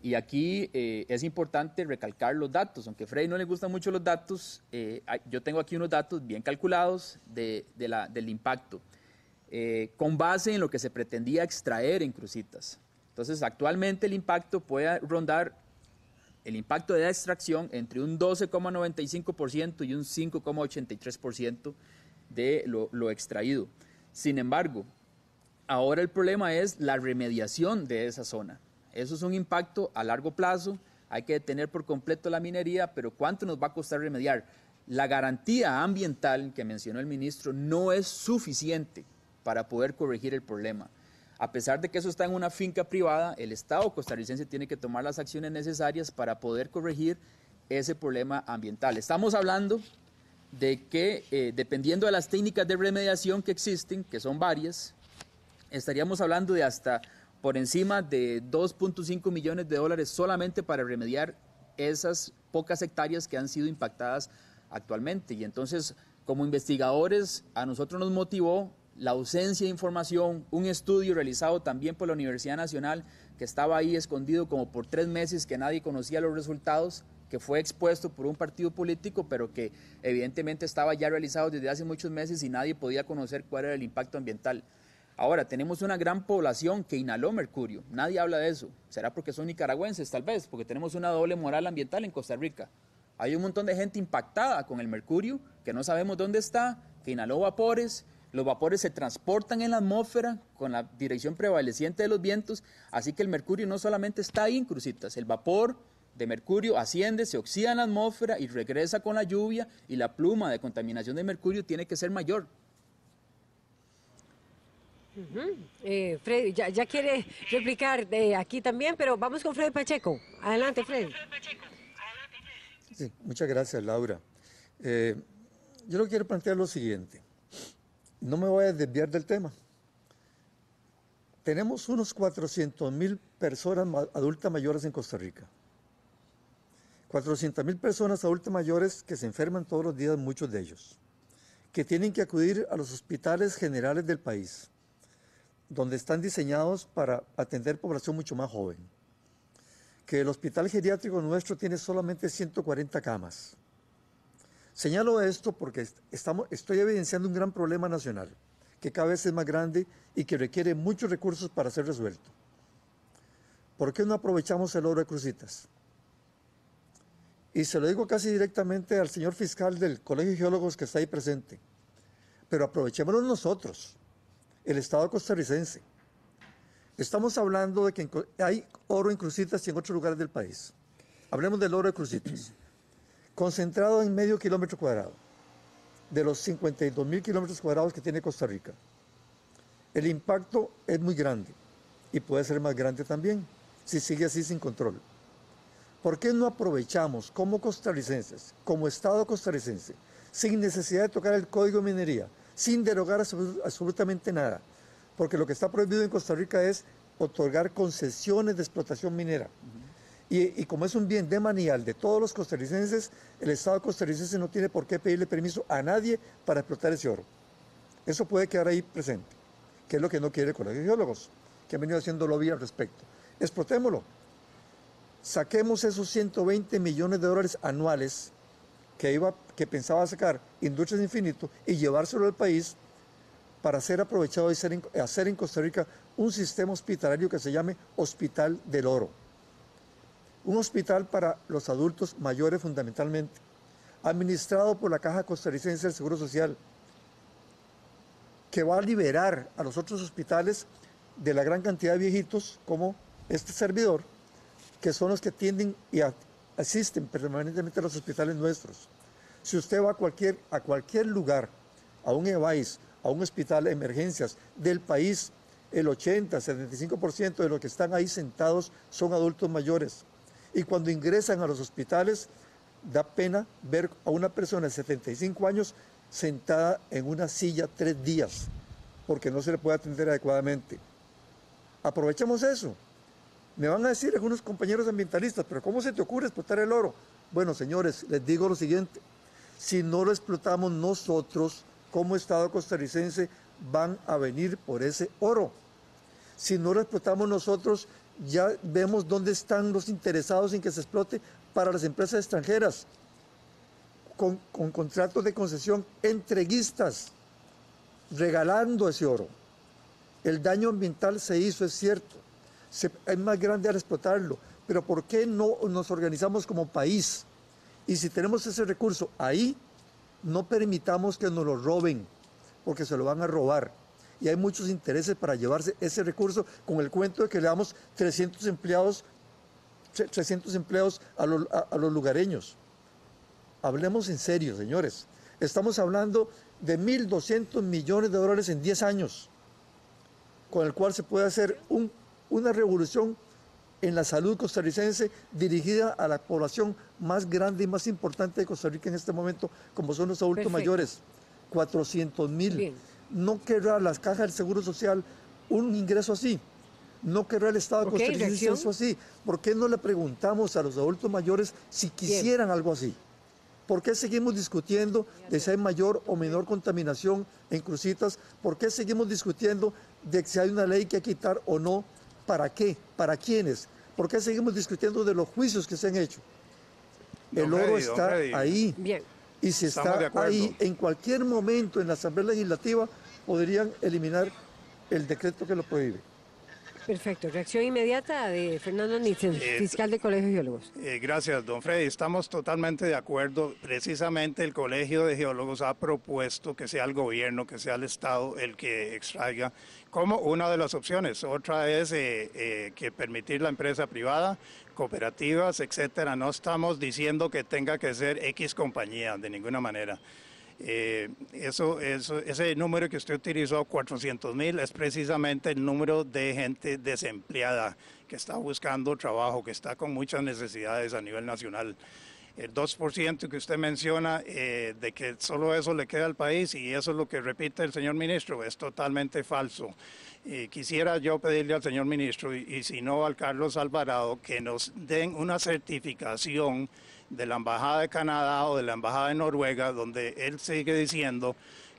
Y aquí es importante recalcar los datos, aunque a Freddy no le gustan mucho los datos, yo tengo aquí unos datos bien calculados del impacto, con base en lo que se pretendía extraer en Cruzitas. Entonces, actualmente el impacto puede rondar el impacto de la extracción entre un 12,95% y un 5,83% de lo extraído. Sin embargo, ahora el problema es la remediación de esa zona. Eso es un impacto a largo plazo, hay que detener por completo la minería, pero ¿cuánto nos va a costar remediar? La garantía ambiental que mencionó el ministro no es suficiente para poder corregir el problema. A pesar de que eso está en una finca privada, el Estado costarricense tiene que tomar las acciones necesarias para poder corregir ese problema ambiental. Estamos hablando de que, dependiendo de las técnicas de remediación que existen, que son varias, estaríamos hablando de hasta por encima de 2.5 millones de dólares solamente para remediar esas pocas hectáreas que han sido impactadas actualmente. Y entonces, como investigadores, a nosotros nos motivó la ausencia de información, un estudio realizado también por la Universidad Nacional que estaba ahí escondido como por 3 meses, que nadie conocía los resultados, que fue expuesto por un partido político, pero que evidentemente estaba ya realizado desde hace muchos meses y nadie podía conocer cuál era el impacto ambiental. Ahora, tenemos una gran población que inhaló mercurio, nadie habla de eso, será porque son nicaragüenses tal vez, porque tenemos una doble moral ambiental en Costa Rica. Hay un montón de gente impactada con el mercurio, que no sabemos dónde está, que inhaló vapores. Los vapores se transportan en la atmósfera con la dirección prevaleciente de los vientos, así que el mercurio no solamente está ahí en Cruzitas, el vapor de mercurio asciende, se oxida en la atmósfera y regresa con la lluvia, y la pluma de contaminación de mercurio tiene que ser mayor. Freddy, ya quiere replicar aquí también, pero vamos con Freddy Pacheco. Adelante, Freddy. Sí, muchas gracias, Laura. Yo lo quiero plantear lo siguiente. No me voy a desviar del tema. Tenemos unos 400,000 personas adultas mayores en Costa Rica. 400,000 personas adultas mayores que se enferman todos los días, muchos de ellos, que tienen que acudir a los hospitales generales del país, donde están diseñados para atender población mucho más joven, que el hospital geriátrico nuestro tiene solamente 140 camas. Señalo esto porque estoy evidenciando un gran problema nacional, que cada vez es más grande y que requiere muchos recursos para ser resuelto. ¿Por qué no aprovechamos el oro de Cruzitas? Y se lo digo casi directamente al señor fiscal del Colegio de Geólogos que está ahí presente. Pero aprovechémoslo nosotros, el Estado costarricense. Estamos hablando de que hay oro en Cruzitas y en otros lugares del país. Hablemos del oro de Cruzitas. Concentrado en medio kilómetro cuadrado, de los 52.000 kilómetros cuadrados que tiene Costa Rica. El impacto es muy grande y puede ser más grande también, si sigue así sin control. ¿Por qué no aprovechamos como costarricenses, como Estado costarricense, sin necesidad de tocar el Código de Minería, sin derogar absolutamente nada? Porque lo que está prohibido en Costa Rica es otorgar concesiones de explotación minera. Y como es un bien demanial de todos los costarricenses, el Estado costarricense no tiene por qué pedirle permiso a nadie para explotar ese oro. Eso puede quedar ahí presente, que es lo que no quiere el Colegio de Geólogos, que han venido haciendo lobby al respecto. Explotémoslo. Saquemos esos 120 millones de dólares anuales que pensaba sacar Industrias Infinito y llevárselo al país para ser aprovechado y hacer en Costa Rica un sistema hospitalario que se llame Hospital del Oro. Un hospital para los adultos mayores fundamentalmente, administrado por la Caja Costarricense del Seguro Social, que va a liberar a los otros hospitales de la gran cantidad de viejitos como este servidor, que son los que atienden y asisten permanentemente a los hospitales nuestros. Si usted va a cualquier lugar, a un EVAIS, a un hospital de emergencias del país, el 80-75% de los que están ahí sentados son adultos mayores. Y cuando ingresan a los hospitales, da pena ver a una persona de 75 años sentada en una silla 3 días, porque no se le puede atender adecuadamente. Aprovechemos eso. Me van a decir algunos compañeros ambientalistas, pero ¿cómo se te ocurre explotar el oro? Bueno, señores, les digo lo siguiente. Si no lo explotamos nosotros, como Estado costarricense, van a venir por ese oro. Si no lo explotamos nosotros, ya vemos dónde están los interesados en que se explote para las empresas extranjeras, con contratos de concesión entreguistas, regalando ese oro. El daño ambiental se hizo, es cierto, es más grande al explotarlo, pero ¿por qué no nos organizamos como país? Y si tenemos ese recurso ahí, no permitamos que nos lo roben, porque se lo van a robar. Y hay muchos intereses para llevarse ese recurso con el cuento de que le damos 300 empleos a los lugareños. Hablemos en serio, señores. Estamos hablando de 1.200 millones de dólares en 10 años, con el cual se puede hacer una revolución en la salud costarricense dirigida a la población más grande y más importante de Costa Rica en este momento, como son los adultos mayores. 400.000. No querrá las cajas del Seguro Social un ingreso así. No querrá el Estado costarricense eso así. ¿Por qué no le preguntamos a los adultos mayores si quisieran algo así? ¿Por qué seguimos discutiendo de si hay mayor o menor contaminación en Cruzitas? ¿Por qué seguimos discutiendo de si hay una ley que quitar o no? ¿Para qué? ¿Para quiénes? ¿Por qué seguimos discutiendo de los juicios que se han hecho? El oro está ahí. Bien. Y si está ahí, en cualquier momento en la Asamblea Legislativa podrían eliminar el decreto que lo prohíbe. Perfecto. Reacción inmediata de Fernando Nitzen, fiscal del Colegio de Geólogos. Gracias, don Freddy. Estamos totalmente de acuerdo. Precisamente el Colegio de Geólogos ha propuesto que sea el gobierno, que sea el Estado el que extraiga como una de las opciones. Otra es que permitir la empresa privada, cooperativas, etcétera. No estamos diciendo que tenga que ser X compañía de ninguna manera. Ese número que usted utilizó, 400.000, es precisamente el número de gente desempleada que está buscando trabajo, que está con muchas necesidades a nivel nacional. El 2% que usted menciona de que solo eso le queda al país, y eso es lo que repite el señor ministro, es totalmente falso. Quisiera yo pedirle al señor ministro, y si no al Carlos Alvarado, que nos den una certificación de la Embajada de Canadá o de la Embajada de Noruega, donde él sigue diciendo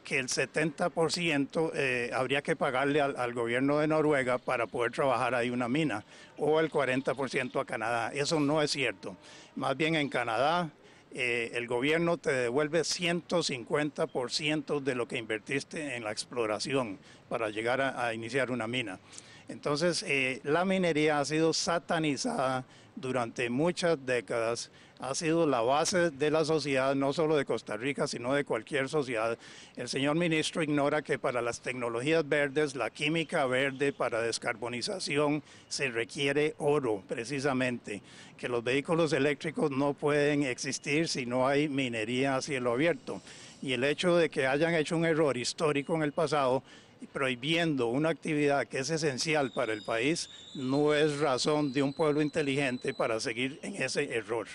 que el 70% habría que pagarle al gobierno de Noruega para poder trabajar ahí una mina, o el 40% a Canadá. Eso no es cierto. Más bien en Canadá el gobierno te devuelve 150% de lo que invertiste en la exploración para llegar a iniciar una mina. Entonces, la minería ha sido satanizada durante muchas décadas, ha sido la base de la sociedad, no solo de Costa Rica, sino de cualquier sociedad. El señor ministro ignora que para las tecnologías verdes, la química verde para descarbonización, se requiere oro, precisamente, que los vehículos eléctricos no pueden existir si no hay minería a cielo abierto. Y el hecho de que hayan hecho un error histórico en el pasado, prohibiendo una actividad que es esencial para el país, no es razón de un pueblo inteligente para seguir en ese error.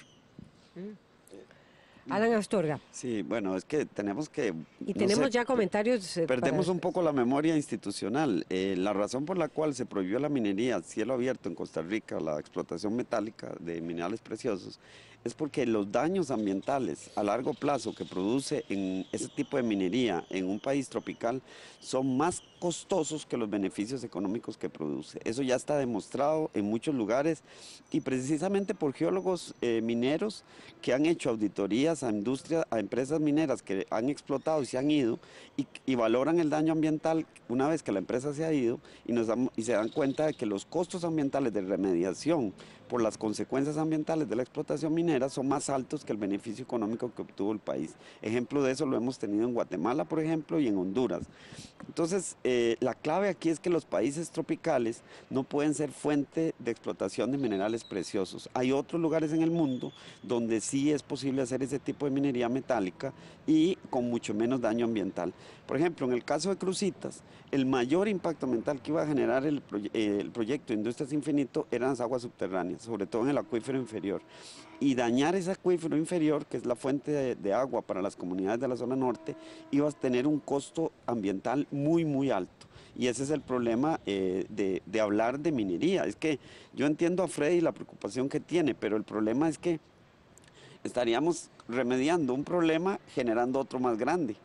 Alan Astorga. Sí, bueno, es que tenemos que... Y tenemos ya comentarios. Perdemos un poco la memoria institucional. La razón por la cual se prohibió la minería a cielo abierto en Costa Rica, la explotación metálica de minerales preciosos, es porque los daños ambientales a largo plazo que produce en ese tipo de minería en un país tropical son más costosos que los beneficios económicos que produce. Eso ya está demostrado en muchos lugares y precisamente por geólogos mineros que han hecho auditorías a empresas mineras que han explotado y se han ido y valoran el daño ambiental una vez que la empresa se ha ido y se dan cuenta de que los costos ambientales de remediación por las consecuencias ambientales de la explotación minera son más altos que el beneficio económico que obtuvo el país. Ejemplo de eso lo hemos tenido en Guatemala, por ejemplo, y en Honduras. Entonces, la clave aquí es que los países tropicales no pueden ser fuente de explotación de minerales preciosos. Hay otros lugares en el mundo donde sí es posible hacer ese tipo de minería metálica y con mucho menos daño ambiental. Por ejemplo, en el caso de Cruzitas, el mayor impacto ambiental que iba a generar el proyecto Industrias Infinito eran las aguas subterráneas, sobre todo en el acuífero inferior. Y dañar ese acuífero inferior, que es la fuente de agua para las comunidades de la zona norte, iba a tener un costo ambiental muy, muy alto. Y ese es el problema de hablar de minería. Es que yo entiendo a Freddy la preocupación que tiene, pero el problema es que estaríamos remediando un problema generando otro más grande.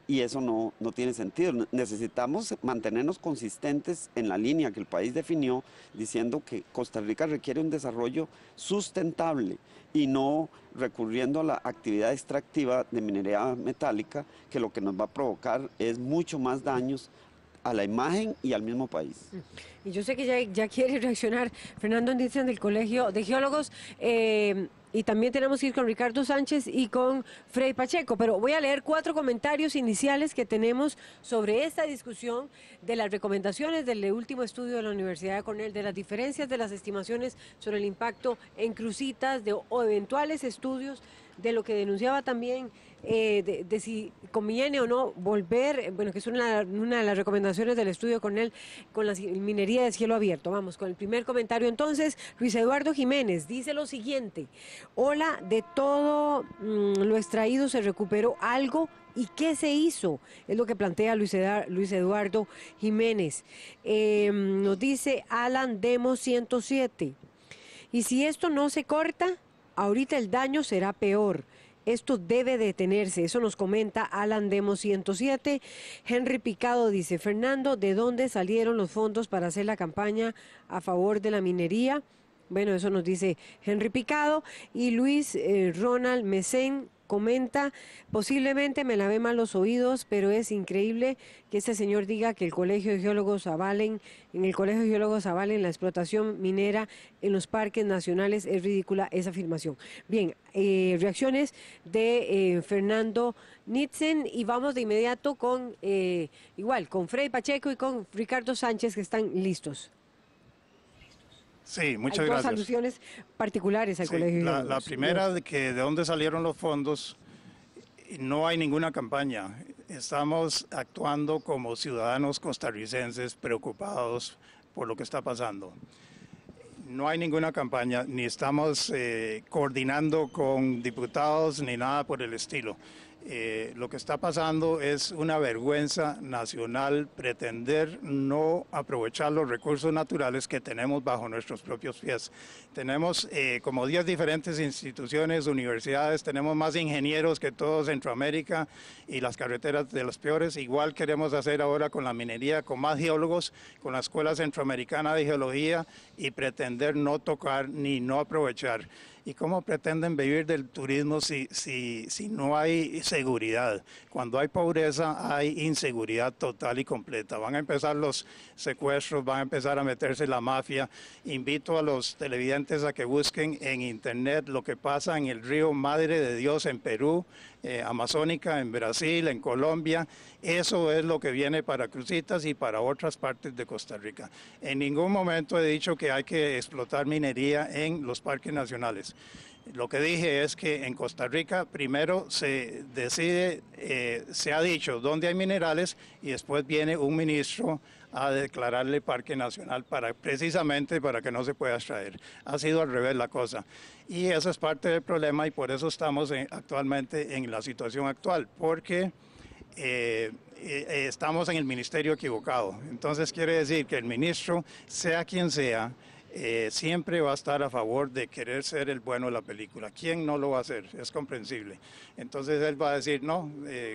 Y eso no tiene sentido. Necesitamos mantenernos consistentes en la línea que el país definió, diciendo que Costa Rica requiere un desarrollo sustentable y no recurriendo a la actividad extractiva de minería metálica, que lo que nos va a provocar es mucho más daños a la imagen y al mismo país. Y yo sé que ya quiere reaccionar Fernando Nitzen del Colegio de Geólogos, y también tenemos que ir con Ricardo Sánchez y con Freddy Pacheco, pero voy a leer 4 comentarios iniciales que tenemos sobre esta discusión de las recomendaciones del último estudio de la Universidad de Cornell, de las diferencias de las estimaciones sobre el impacto en Cruzitas, o eventuales estudios de lo que denunciaba también de si conviene o no volver, bueno, que es una de las recomendaciones del estudio de Cornell con la minería de cielo abierto. Vamos con el primer comentario entonces. Luis Eduardo Jiménez dice lo siguiente: hola, de todo lo extraído se recuperó algo. ¿Y qué se hizo? Es lo que plantea Luis Eduardo Jiménez. Nos dice Alan Demo 107. Y si esto no se corta, ahorita el daño será peor. Esto debe detenerse, eso nos comenta Alan Demo 107. Henry Picado dice: Fernando, ¿de dónde salieron los fondos para hacer la campaña a favor de la minería? Bueno, eso nos dice Henry Picado. Y Luis Ronald Mesén comenta: posiblemente me lavé mal los oídos, pero es increíble que este señor diga que el Colegio de Geólogos avalen la explotación minera en los parques nacionales. Es ridícula esa afirmación. Bien, reacciones de Fernando Nitzen, y vamos de inmediato con con Freddy Pacheco y con Ricardo Sánchez, que están listos. Sí, muchas Hay gracias. dos alusiones particulares al Colegio de Geólogos. La primera, de dónde salieron los fondos. No hay ninguna campaña. Estamos actuando como ciudadanos costarricenses preocupados por lo que está pasando. No hay ninguna campaña, ni estamos coordinando con diputados ni nada por el estilo. Lo que está pasando es una vergüenza nacional pretender no aprovechar los recursos naturales que tenemos bajo nuestros propios pies. Tenemos como 10 diferentes instituciones, universidades, tenemos más ingenieros que todo Centroamérica y las carreteras de las peores. Igual queremos hacer ahora con la minería, con más geólogos, con la Escuela Centroamericana de Geología y pretender no tocar ni no aprovechar. ¿Y cómo pretenden vivir del turismo si no hay seguridad? Cuando hay pobreza hay inseguridad total y completa. Van a empezar los secuestros, van a empezar a meterse la mafia. Invito a los televidentes a que busquen en internet lo que pasa en el río Madre de Dios en Perú, Amazónica, en Brasil, en Colombia. Eso es lo que viene para Cruzitas y para otras partes de Costa Rica. En ningún momento he dicho que hay que explotar minería en los parques nacionales. Lo que dije es que en Costa Rica primero se decide, se ha dicho dónde hay minerales y después viene un ministro a declararle parque nacional precisamente para que no se pueda extraer. Ha sido al revés la cosa. Y eso es parte del problema y por eso estamos actualmente en la situación actual, porque estamos en el ministerio equivocado. Entonces quiere decir que el ministro, sea quien sea, siempre va a estar a favor de querer ser el bueno de la película. ¿Quién no lo va a hacer? Es comprensible. Entonces él va a decir, no,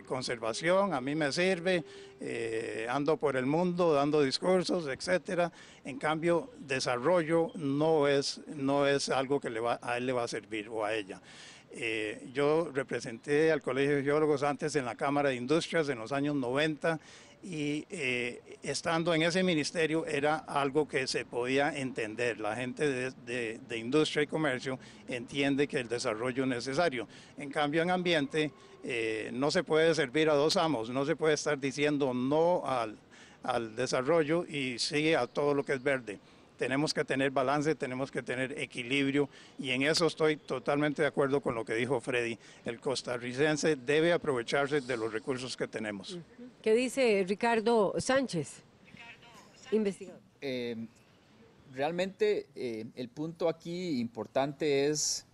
conservación, a mí me sirve, ando por el mundo dando discursos, etcétera. En cambio, desarrollo no es algo que a él le va a servir o a ella. Yo representé al Colegio de Geólogos antes en la Cámara de Industrias en los años 90 y estando en ese ministerio era algo que se podía entender. La gente de industria y comercio entiende que el desarrollo es necesario. En cambio, en ambiente no se puede servir a dos amos, no se puede estar diciendo no al desarrollo y sigue a todo lo que es verde. Tenemos que tener balance, tenemos que tener equilibrio y en eso estoy totalmente de acuerdo con lo que dijo Freddy. El costarricense debe aprovecharse de los recursos que tenemos. ¿Qué dice Ricardo Sánchez, investigador? Realmente el punto aquí importante es,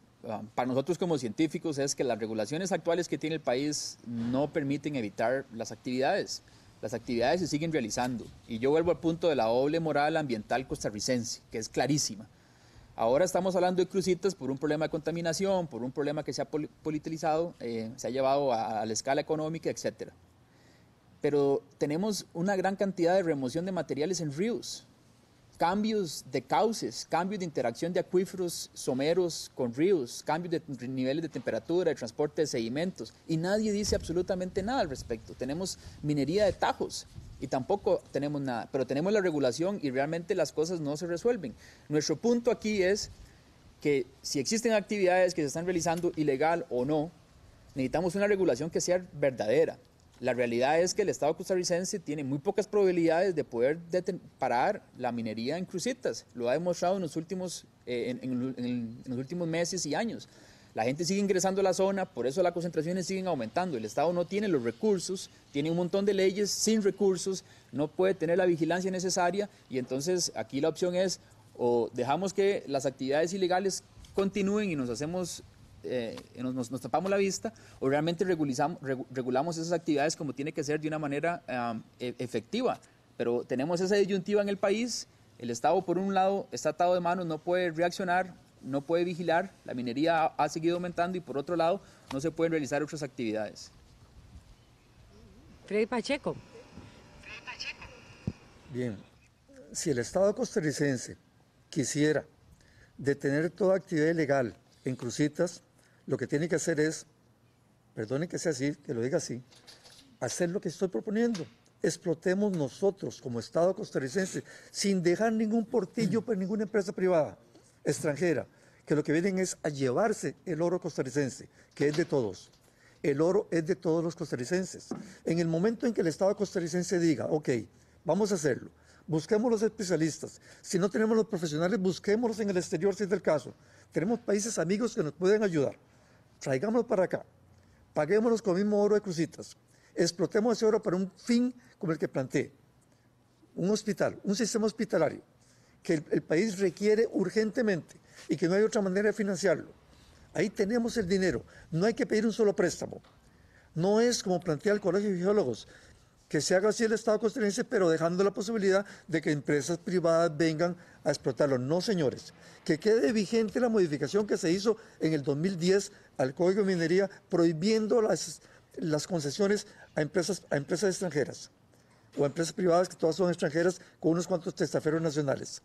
para nosotros como científicos, es que las regulaciones actuales que tiene el país no permiten evitar las actividades. Las actividades se siguen realizando. Y yo vuelvo al punto de la doble moral ambiental costarricense, que es clarísima. Ahora estamos hablando de Cruzitas por un problema de contaminación, por un problema que se ha politizado, se ha llevado a la escala económica, etc. Pero tenemos una gran cantidad de remoción de materiales en ríos, cambios de cauces, cambios de interacción de acuíferos someros con ríos, cambios de niveles de temperatura, de transporte de sedimentos, y nadie dice absolutamente nada al respecto. Tenemos minería de tajos y tampoco tenemos nada, pero tenemos la regulación y realmente las cosas no se resuelven. Nuestro punto aquí es que si existen actividades que se están realizando ilegal o no, necesitamos una regulación que sea verdadera. La realidad es que el Estado costarricense tiene muy pocas probabilidades de poder parar la minería en Cruzitas. Lo ha demostrado en los últimos meses y años. La gente sigue ingresando a la zona, por eso las concentraciones siguen aumentando. El Estado no tiene los recursos, tiene un montón de leyes sin recursos, no puede tener la vigilancia necesaria y entonces aquí la opción es o dejamos que las actividades ilegales continúen y nos hacemos... nos tapamos la vista o realmente regulamos esas actividades como tiene que ser de una manera efectiva. Pero tenemos esa disyuntiva en el país, el Estado por un lado está atado de manos, no puede reaccionar, no puede vigilar, la minería ha seguido aumentando y por otro lado no se pueden realizar otras actividades. Freddy Pacheco. Bien, si el Estado costarricense quisiera detener toda actividad ilegal en Cruzitas, lo que tiene que hacer es, perdonen que sea así, que lo diga así, hacer lo que estoy proponiendo. Explotemos nosotros como Estado costarricense sin dejar ningún portillo para ninguna empresa privada extranjera, que lo que vienen es a llevarse el oro costarricense, que es de todos. El oro es de todos los costarricenses. En el momento en que el Estado costarricense diga, ok, vamos a hacerlo, busquemos los especialistas, si no tenemos los profesionales, busquémoslos en el exterior si es del caso. Tenemos países amigos que nos pueden ayudar. Traigámoslos para acá. Paguémonos con el mismo oro de Cruzitas. Explotemos ese oro para un fin como el que planteé. Un hospital, un sistema hospitalario que el país requiere urgentemente y que no hay otra manera de financiarlo. Ahí tenemos el dinero. No hay que pedir un solo préstamo. No es como plantea el Colegio de Geólogos, que se haga así el Estado costarricense, pero dejando la posibilidad de que empresas privadas vengan a explotarlo. No, señores, que quede vigente la modificación que se hizo en el 2010 al Código de Minería, prohibiendo las concesiones a empresas extranjeras o a empresas privadas, que todas son extranjeras, con unos cuantos testaferros nacionales.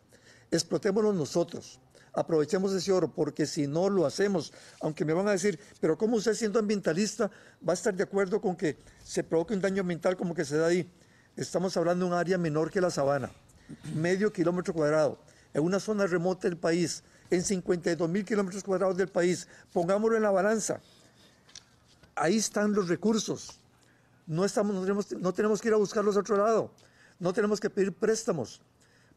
Explotémoslo nosotros. Aprovechemos ese oro, porque si no lo hacemos, aunque me van a decir, pero ¿cómo usted, siendo ambientalista, va a estar de acuerdo con que se provoque un daño ambiental como que se da ahí? Estamos hablando de un área menor que la sabana, medio kilómetro cuadrado, en una zona remota del país, en 52.000 kilómetros cuadrados del país. Pongámoslo en la balanza. Ahí están los recursos. No tenemos que ir a buscarlos a otro lado. No tenemos que pedir préstamos.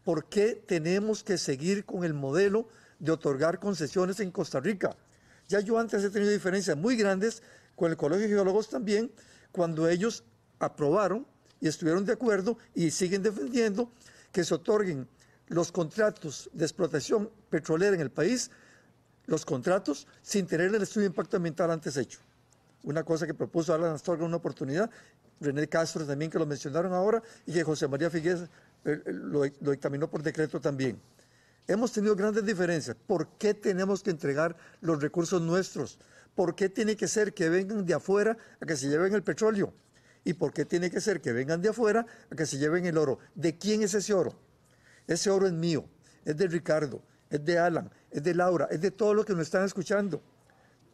¿Por qué tenemos que seguir con el modelo de otorgar concesiones en Costa Rica? Ya yo antes he tenido diferencias muy grandes con el Colegio de Geólogos también, cuando ellos aprobaron y estuvieron de acuerdo y siguen defendiendo que se otorguen los contratos de explotación petrolera en el país, los contratos sin tener el estudio de impacto ambiental antes hecho. Una cosa que propuso Alan Astorga en una oportunidad, René Castro también, que lo mencionaron ahora, y que José María Figueres lo dictaminó por decreto también. Hemos tenido grandes diferencias. ¿Por qué tenemos que entregar los recursos nuestros? ¿Por qué tiene que ser que vengan de afuera a que se lleven el petróleo? ¿Y por qué tiene que ser que vengan de afuera a que se lleven el oro? ¿De quién es ese oro? Ese oro es mío, es de Ricardo, es de Alan, es de Laura, es de todos los que nos están escuchando.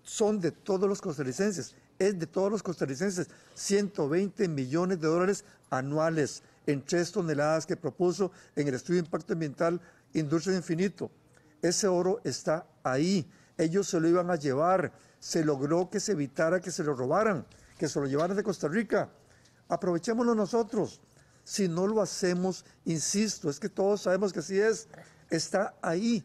Son de todos los costarricenses, es de todos los costarricenses. 120 millones de dólares anuales en 3 toneladas que propuso en el estudio de impacto ambiental Industria de Infinito. Ese oro está ahí. Ellos se lo iban a llevar. Se logró que se evitara que se lo robaran, que se lo llevaran de Costa Rica. Aprovechémoslo nosotros. Si no lo hacemos, insisto, es que todos sabemos que así es. Está ahí,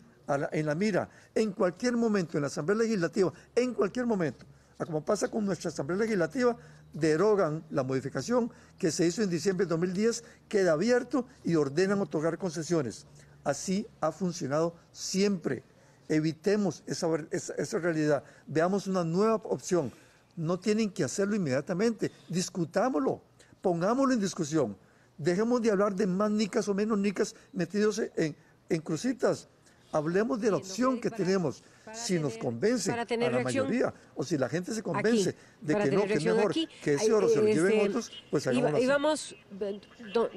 en la mira. En cualquier momento, en la Asamblea Legislativa, en cualquier momento, como pasa con nuestra Asamblea Legislativa, derogan la modificación que se hizo en diciembre de 2010, queda abierto y ordenan otorgar concesiones. Así ha funcionado siempre. Evitemos esa realidad. Veamos una nueva opción. No tienen que hacerlo inmediatamente. Discutámoslo. Pongámoslo en discusión. Dejemos de hablar de más nicas o menos nicas metidos en crucitas. Hablemos de la opción que tenemos. Si nos convence a la mayoría, o si la gente se convence de que no, que es mejor que ese oro se lo lleven otros, pues hagámoslo así. Y vamos,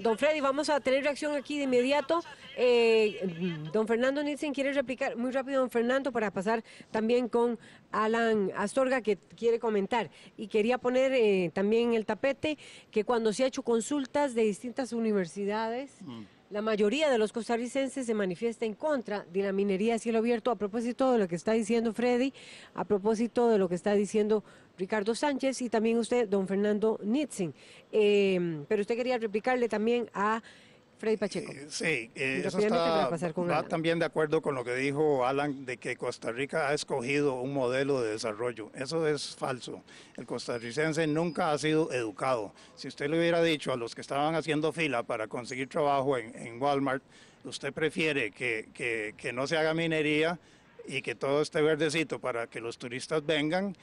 don Freddy, vamos a tener reacción aquí de inmediato. Don Fernando Nielsen quiere replicar muy rápido, don Fernando, para pasar también con Alan Astorga, que quiere comentar. Y quería poner también en el tapete que cuando se ha hecho consultas de distintas universidades, la mayoría de los costarricenses se manifiesta en contra de la minería a cielo abierto, a propósito de lo que está diciendo Freddy, a propósito de lo que está diciendo Ricardo Sánchez y también usted, don Fernando Nielsen. Pero usted quería replicarle también a Freddy Pacheco. Sí, eso va también de acuerdo con lo que dijo Alan, de que Costa Rica ha escogido un modelo de desarrollo. Eso es falso. El costarricense nunca ha sido educado. Si usted le hubiera dicho a los que estaban haciendo fila para conseguir trabajo en Walmart, usted prefiere que no se haga minería y que todo esté verdecito para que los turistas vengan,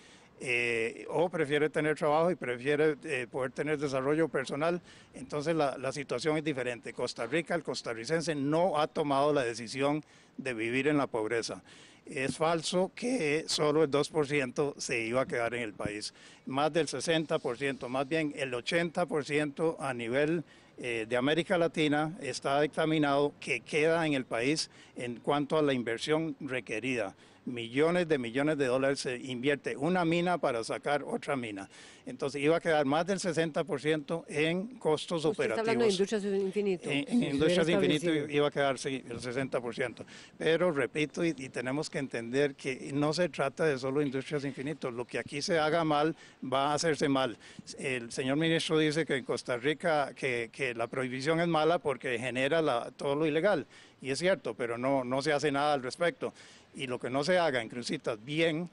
o prefiere tener trabajo y prefiere poder tener desarrollo personal, entonces la situación es diferente. Costa Rica, el costarricense no ha tomado la decisión de vivir en la pobreza. Es falso que solo el 2% se iba a quedar en el país. Más del 60%, más bien el 80% a nivel de América Latina está dictaminado que queda en el país en cuanto a la inversión requerida. Millones de dólares se invierte una mina para sacar otra mina. Entonces iba a quedar más del 60% en costos operativos. Está hablando de Industrias de Infinito. En Industrias de Infinito iba a quedar sí, el 60%. Pero repito, y tenemos que entender que no se trata de solo Industrias de Infinito. Lo que aquí se haga mal va a hacerse mal. El señor ministro dice que en Costa Rica que la prohibición es mala porque genera todo lo ilegal. Y es cierto, pero no se hace nada al respecto. Y lo que no se haga en crucitas bien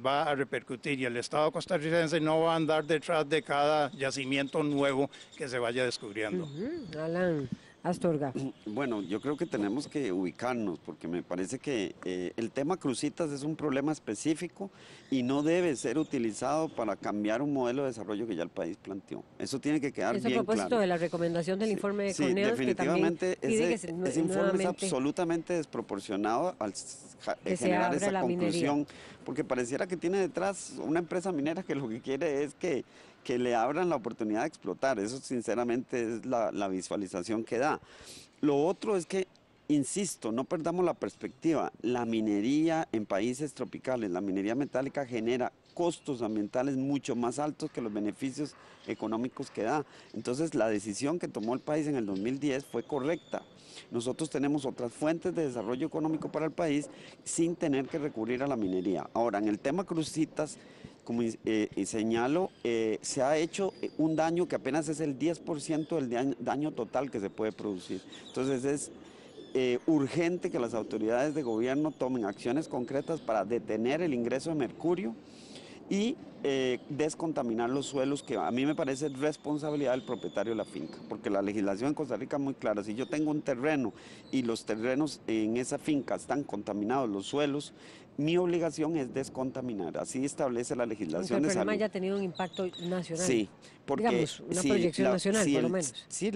va a repercutir y el Estado costarricense no va a andar detrás de cada yacimiento nuevo que se vaya descubriendo. Alan Astorga. Bueno, yo creo que tenemos que ubicarnos porque me parece que el tema Cruzitas es un problema específico y no debe ser utilizado para cambiar un modelo de desarrollo que ya el país planteó. Eso tiene que quedar Eso a bien propósito claro. de la recomendación del informe de Sí, Cornell, definitivamente que también pide ese que informe es nuevamente absolutamente desproporcionado al que se generar abra esa la conclusión, minería. porque pareciera que tiene detrás una empresa minera que lo que quiere es que le abran la oportunidad de explotar. Eso sinceramente es la visualización que da. Lo otro es que, insisto, no perdamos la perspectiva. La minería en países tropicales, la minería metálica genera costos ambientales mucho más altos que los beneficios económicos que da. Entonces, la decisión que tomó el país en el 2010 fue correcta. Nosotros tenemos otras fuentes de desarrollo económico para el país sin tener que recurrir a la minería. Ahora, en el tema Cruzitas, como señalo, se ha hecho un daño que apenas es el 10% del daño total que se puede producir. Entonces es urgente que las autoridades de gobierno tomen acciones concretas para detener el ingreso de mercurio y descontaminar los suelos, que a mí me parece responsabilidad del propietario de la finca, porque la legislación en Costa Rica es muy clara. Si yo tengo un terreno y los terrenos en esa finca están contaminados, los suelos, mi obligación es descontaminar. Así establece la Aunque legislación el de problema salud. haya tenido un impacto nacional. Sí, porque digamos, una si proyección nacional, por lo menos. Sí,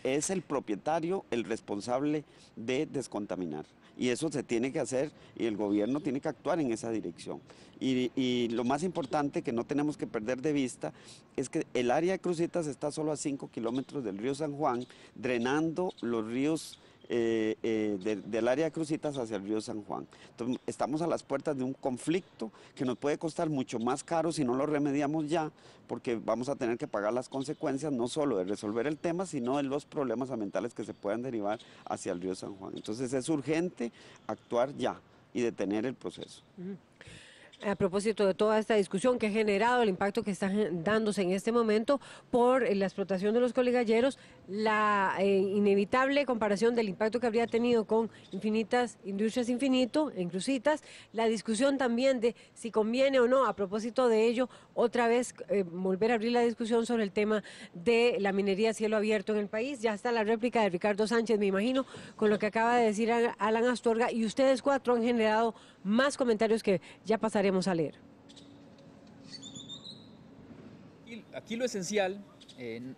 es el propietario el responsable de descontaminar. Y eso se tiene que hacer y el gobierno tiene que actuar en esa dirección. Y lo más importante que no tenemos que perder de vista es que el área de Cruzitas está solo a 5 kilómetros del río San Juan, drenando los ríos del área de Cruzitas hacia el río San Juan. Entonces, estamos a las puertas de un conflicto que nos puede costar mucho más caro si no lo remediamos ya, porque vamos a tener que pagar las consecuencias no solo de resolver el tema, sino de los problemas ambientales que se puedan derivar hacia el río San Juan. Entonces es urgente actuar ya y detener el proceso. A propósito de toda esta discusión que ha generado, el impacto que está dándose en este momento por la explotación de los coligalleros, la inevitable comparación del impacto que habría tenido con Infinitas Industrias Infinito, en Cruzitas, la discusión también de si conviene o no, a propósito de ello, otra vez volver a abrir la discusión sobre el tema de la minería a cielo abierto en el país. Ya está la réplica de Ricardo Sánchez, me imagino, con lo que acaba de decir Alan Astorga, y ustedes cuatro han generado más comentarios que ya pasaremos a leer. Aquí lo esencial,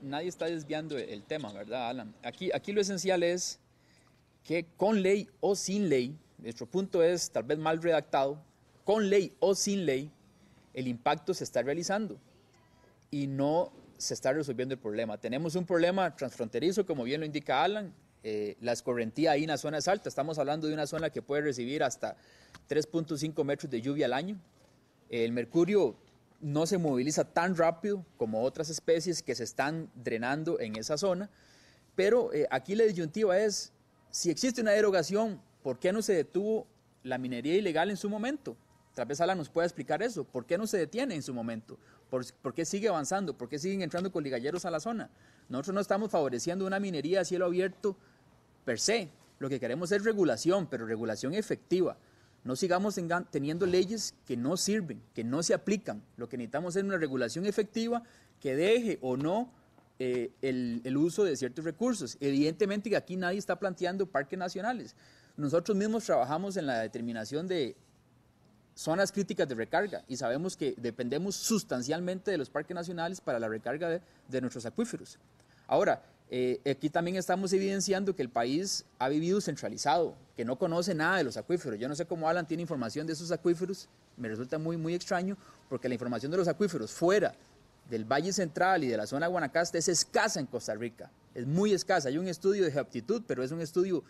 nadie está desviando el tema, ¿verdad, Alan? Aquí lo esencial es que con ley o sin ley, nuestro punto es tal vez mal redactado, con ley o sin ley, el impacto se está realizando y no se está resolviendo el problema. Tenemos un problema transfronterizo, como bien lo indica Alan. La escorrentía ahí en la zona es alta. Estamos hablando de una zona que puede recibir hasta 3.5 metros de lluvia al año. El mercurio no se moviliza tan rápido como otras especies que se están drenando en esa zona, pero aquí la disyuntiva es, si existe una derogación, ¿por qué no se detuvo la minería ilegal en su momento? Tal vez Alan nos pueda explicar eso. ¿Por qué no se detiene en su momento? ¿Por qué sigue avanzando? ¿Por qué siguen entrando coligalleros a la zona? Nosotros no estamos favoreciendo una minería a cielo abierto per se. Lo que queremos es regulación, pero regulación efectiva. No sigamos teniendo leyes que no sirven, que no se aplican. Lo que necesitamos es una regulación efectiva que deje o no el uso de ciertos recursos. Evidentemente que aquí nadie está planteando parques nacionales. Nosotros mismos trabajamos en la determinación de zonas críticas de recarga y sabemos que dependemos sustancialmente de los parques nacionales para la recarga de nuestros acuíferos. Ahora, aquí también estamos evidenciando que el país ha vivido centralizado, que no conoce nada de los acuíferos. Yo no sé cómo Alan tiene información de esos acuíferos, me resulta muy extraño, porque la información de los acuíferos fuera del Valle Central y de la zona de Guanacaste es escasa en Costa Rica, es muy escasa. Hay un estudio de geoaptitud, pero es un estudio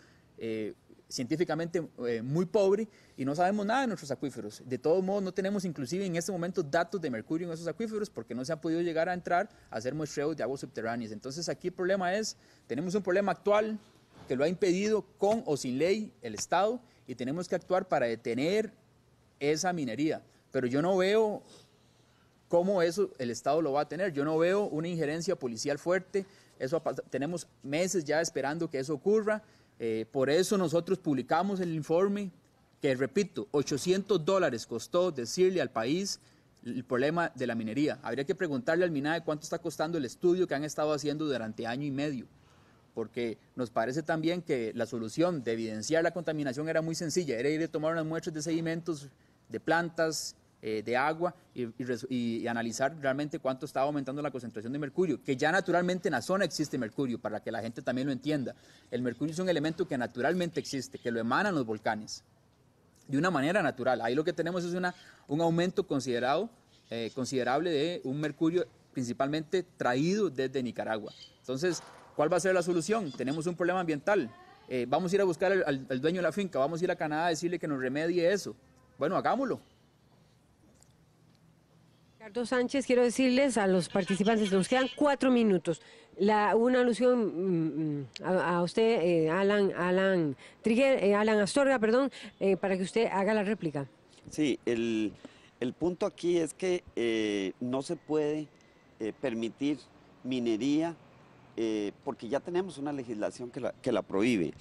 científicamente muy pobre y no sabemos nada de nuestros acuíferos. De todos modos, no tenemos inclusive en este momento datos de mercurio en esos acuíferos porque no se ha podido llegar a entrar a hacer muestreos de aguas subterráneas. Entonces aquí el problema es, tenemos un problema actual que lo ha impedido con o sin ley el Estado y tenemos que actuar para detener esa minería. Pero yo no veo cómo eso el Estado lo va a tener. Yo no veo una injerencia policial fuerte. Tenemos meses ya esperando que eso ocurra. Por eso nosotros publicamos el informe que, repito, $800 costó decirle al país el problema de la minería. Habría que preguntarle al MINAE cuánto está costando el estudio que han estado haciendo durante año y medio. porque nos parece también que la solución de evidenciar la contaminación era muy sencilla, era ir a tomar unas muestras de sedimentos, de plantas, de agua y analizar realmente cuánto estaba aumentando la concentración de mercurio, que ya naturalmente en la zona existe mercurio, para que la gente también lo entienda. El mercurio es un elemento que naturalmente existe, que lo emanan los volcanes, de una manera natural. Ahí lo que tenemos es un aumento considerable de un mercurio principalmente traído desde Nicaragua. Entonces, ¿cuál va a ser la solución? Tenemos un problema ambiental. Vamos a ir a buscar al dueño de la finca, vamos a ir a Canadá a decirle que nos remedie eso. Bueno, hagámoslo. Ricardo Sánchez, quiero decirles a los participantes, nos quedan 4 minutos. Una alusión a usted, Alan Astorga, perdón, para que usted haga la réplica. Sí, el punto aquí es que no se puede permitir minería porque ya tenemos una legislación que la prohíbe.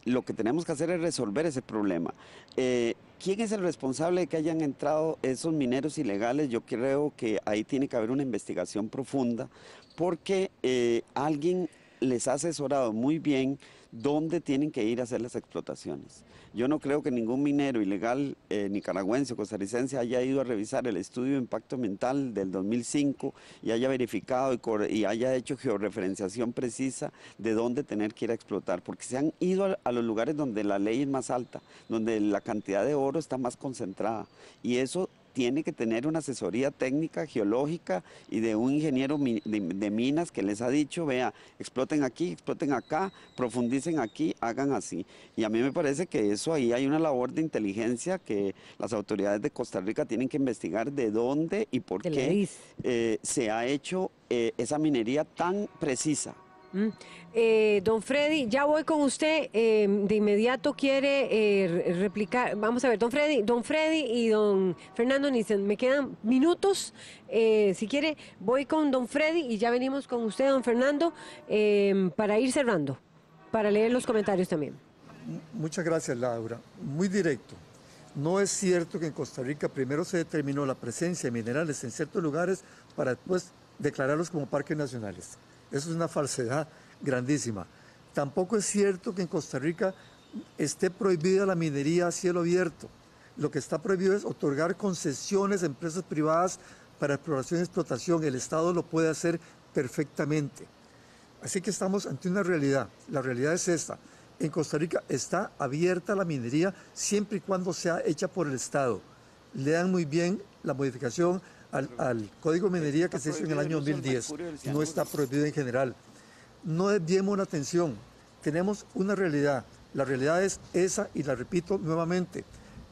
Lo que tenemos que hacer es resolver ese problema. ¿Quién es el responsable de que hayan entrado esos mineros ilegales? Yo creo que ahí tiene que haber una investigación profunda porque alguien les ha asesorado muy bien dónde tienen que ir a hacer las explotaciones. Yo no creo que ningún minero ilegal nicaragüense o costarricense haya ido a revisar el estudio de impacto ambiental del 2005 y haya verificado y haya hecho georreferenciación precisa de dónde tener que ir a explotar, porque se han ido a los lugares donde la ley es más alta, donde la cantidad de oro está más concentrada, y eso tiene que tener una asesoría técnica, geológica y de un ingeniero de minas que les ha dicho, vea, exploten aquí, exploten acá, profundicen aquí, hagan así. Y a mí me parece que eso ahí hay una labor de inteligencia que las autoridades de Costa Rica tienen que investigar de dónde y por qué se ha hecho esa minería tan precisa. Don Freddy, ya voy con usted, de inmediato quiere replicar. Vamos a ver, don Freddy y don Fernando Nissen, me quedan minutos. Si quiere, voy con don Freddy y ya venimos con usted, don Fernando, para ir cerrando, para leer los comentarios también. Muchas gracias, Laura. Muy directo. No es cierto que en Costa Rica primero se determinó la presencia de minerales en ciertos lugares para después declararlos como parques nacionales. Eso es una falsedad grandísima. Tampoco es cierto que en Costa Rica esté prohibida la minería a cielo abierto. Lo que está prohibido es otorgar concesiones a empresas privadas para exploración y explotación. El Estado lo puede hacer perfectamente. Así que estamos ante una realidad. La realidad es esta. En Costa Rica está abierta la minería siempre y cuando sea hecha por el Estado. Lean muy bien la modificación al Código de Minería que se hizo en el año 2010. No está prohibido en general. No desviemos la atención. Tenemos una realidad. La realidad es esa y la repito nuevamente.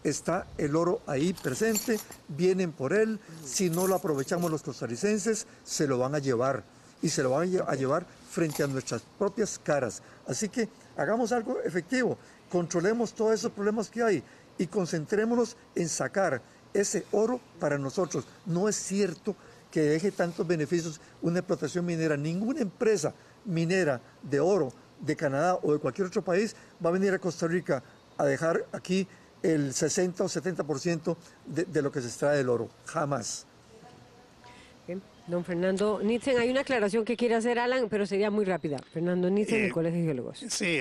Está el oro ahí presente, vienen por él. Si no lo aprovechamos los costarricenses, se lo van a llevar. Y se lo van a llevar frente a nuestras propias caras. Así que hagamos algo efectivo. Controlemos todos esos problemas que hay y concentrémonos en sacar ese oro para nosotros. No es cierto que deje tantos beneficios una explotación minera. Ninguna empresa minera de oro de Canadá o de cualquier otro país va a venir a Costa Rica a dejar aquí el 60 o 70% de lo que se extrae del oro. Jamás. Bien. Don Fernando Nitzen, hay una aclaración que quiere hacer Alan, pero sería muy rápida. Fernando Nitzen, del Colegio de Geólogos. Sí,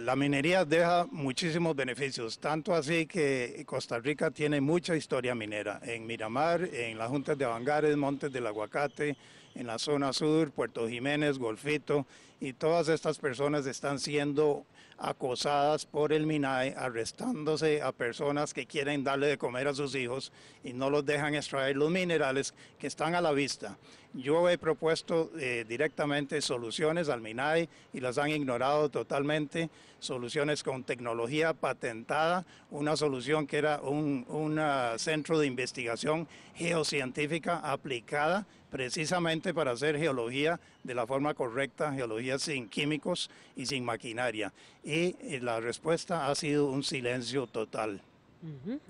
la minería deja muchísimos beneficios, tanto así que Costa Rica tiene mucha historia minera. En Miramar, en las juntas de Avangares, Montes del Aguacate, en la zona sur, Puerto Jiménez, Golfito, y todas estas personas están siendo acosadas por el MINAE, arrestándose a personas que quieren darle de comer a sus hijos y no los dejan extraer los minerales que están a la vista. Yo he propuesto directamente soluciones al MINAE y las han ignorado totalmente, soluciones con tecnología patentada, una solución que era un centro de investigación geocientífica aplicada precisamente para hacer geología de la forma correcta, geología sin químicos y sin maquinaria. Y la respuesta ha sido un silencio total.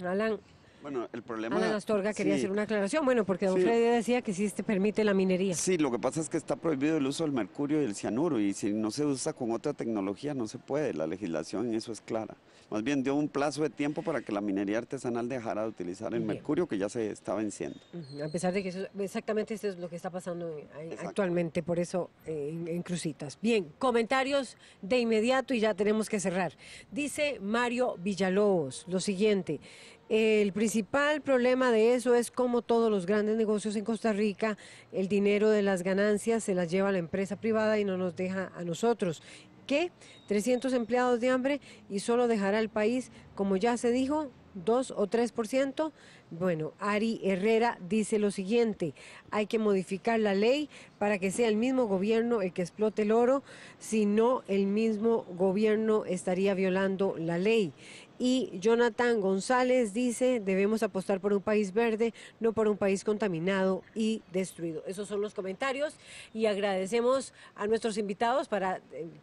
Alan. Bueno, el problema... Alan Astorga quería hacer una aclaración, bueno, porque don Freddy decía que sí permite la minería. Sí, lo que pasa es que está prohibido el uso del mercurio y el cianuro, y si no se usa con otra tecnología no se puede, la legislación en eso es clara. más bien dio un plazo de tiempo para que la minería artesanal dejara de utilizar el Bien. mercurio que ya se está venciendo. A pesar de que exactamente eso es lo que está pasando Exacto. actualmente, por eso en Cruzitas. Bien, comentarios de inmediato y ya tenemos que cerrar. Dice Mario Villalobos lo siguiente: el principal problema de eso es como todos los grandes negocios en Costa Rica, el dinero de las ganancias se las lleva la empresa privada y no nos deja a nosotros. ¿Qué? 300 empleados de hambre y solo dejará el país, como ya se dijo, 2 o 3%. Bueno, Ari Herrera dice lo siguiente: hay que modificar la ley para que sea el mismo gobierno el que explote el oro, si no el mismo gobierno estaría violando la ley. Y Jonathan González dice: debemos apostar por un país verde, no por un país contaminado y destruido. Esos son los comentarios y agradecemos a nuestros invitados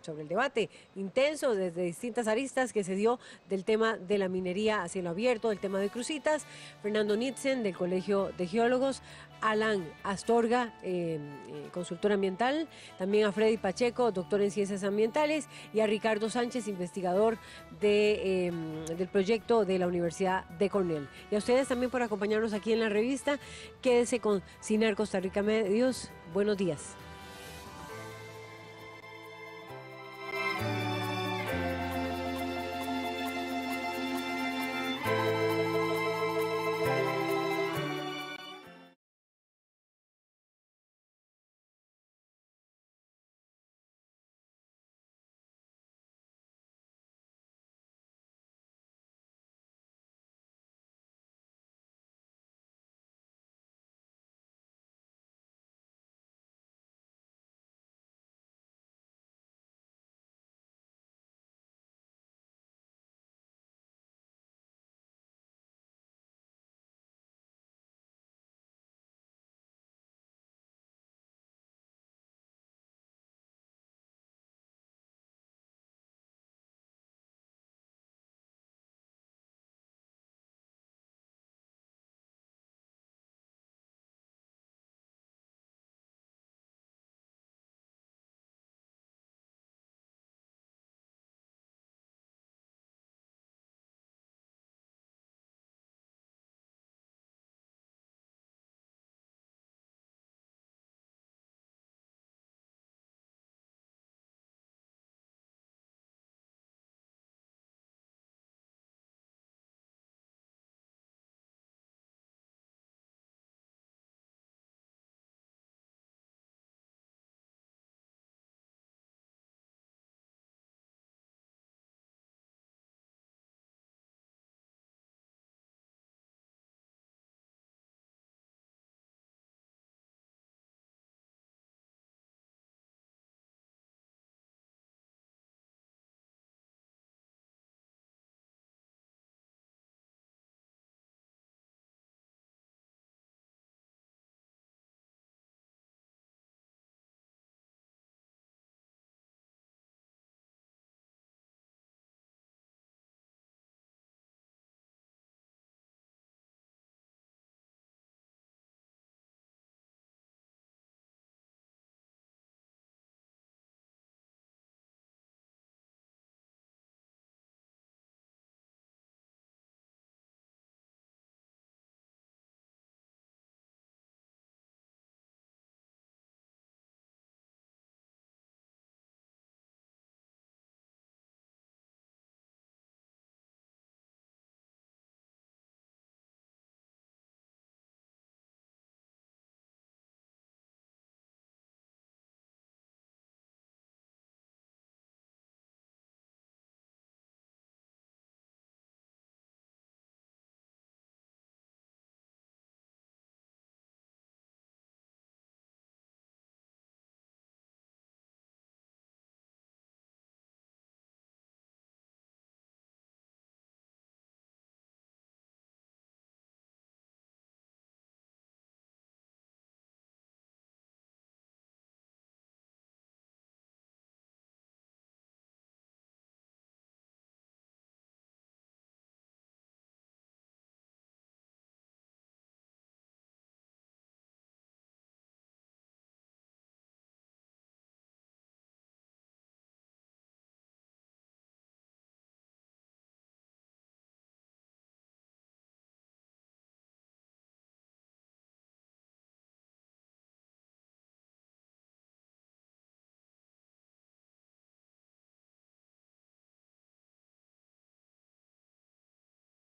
sobre el debate intenso desde distintas aristas que se dio del tema de la minería a cielo abierto, del tema de Cruzitas, Fernando Nitzen del Colegio de Geólogos, Alan Astorga, consultor ambiental, también a Freddy Pacheco, doctor en ciencias ambientales, y a Ricardo Sánchez, investigador del proyecto de la Universidad de Cornell. Y a ustedes también por acompañarnos aquí en la revista. Quédese con CINAR Costa Rica Medios. Buenos días.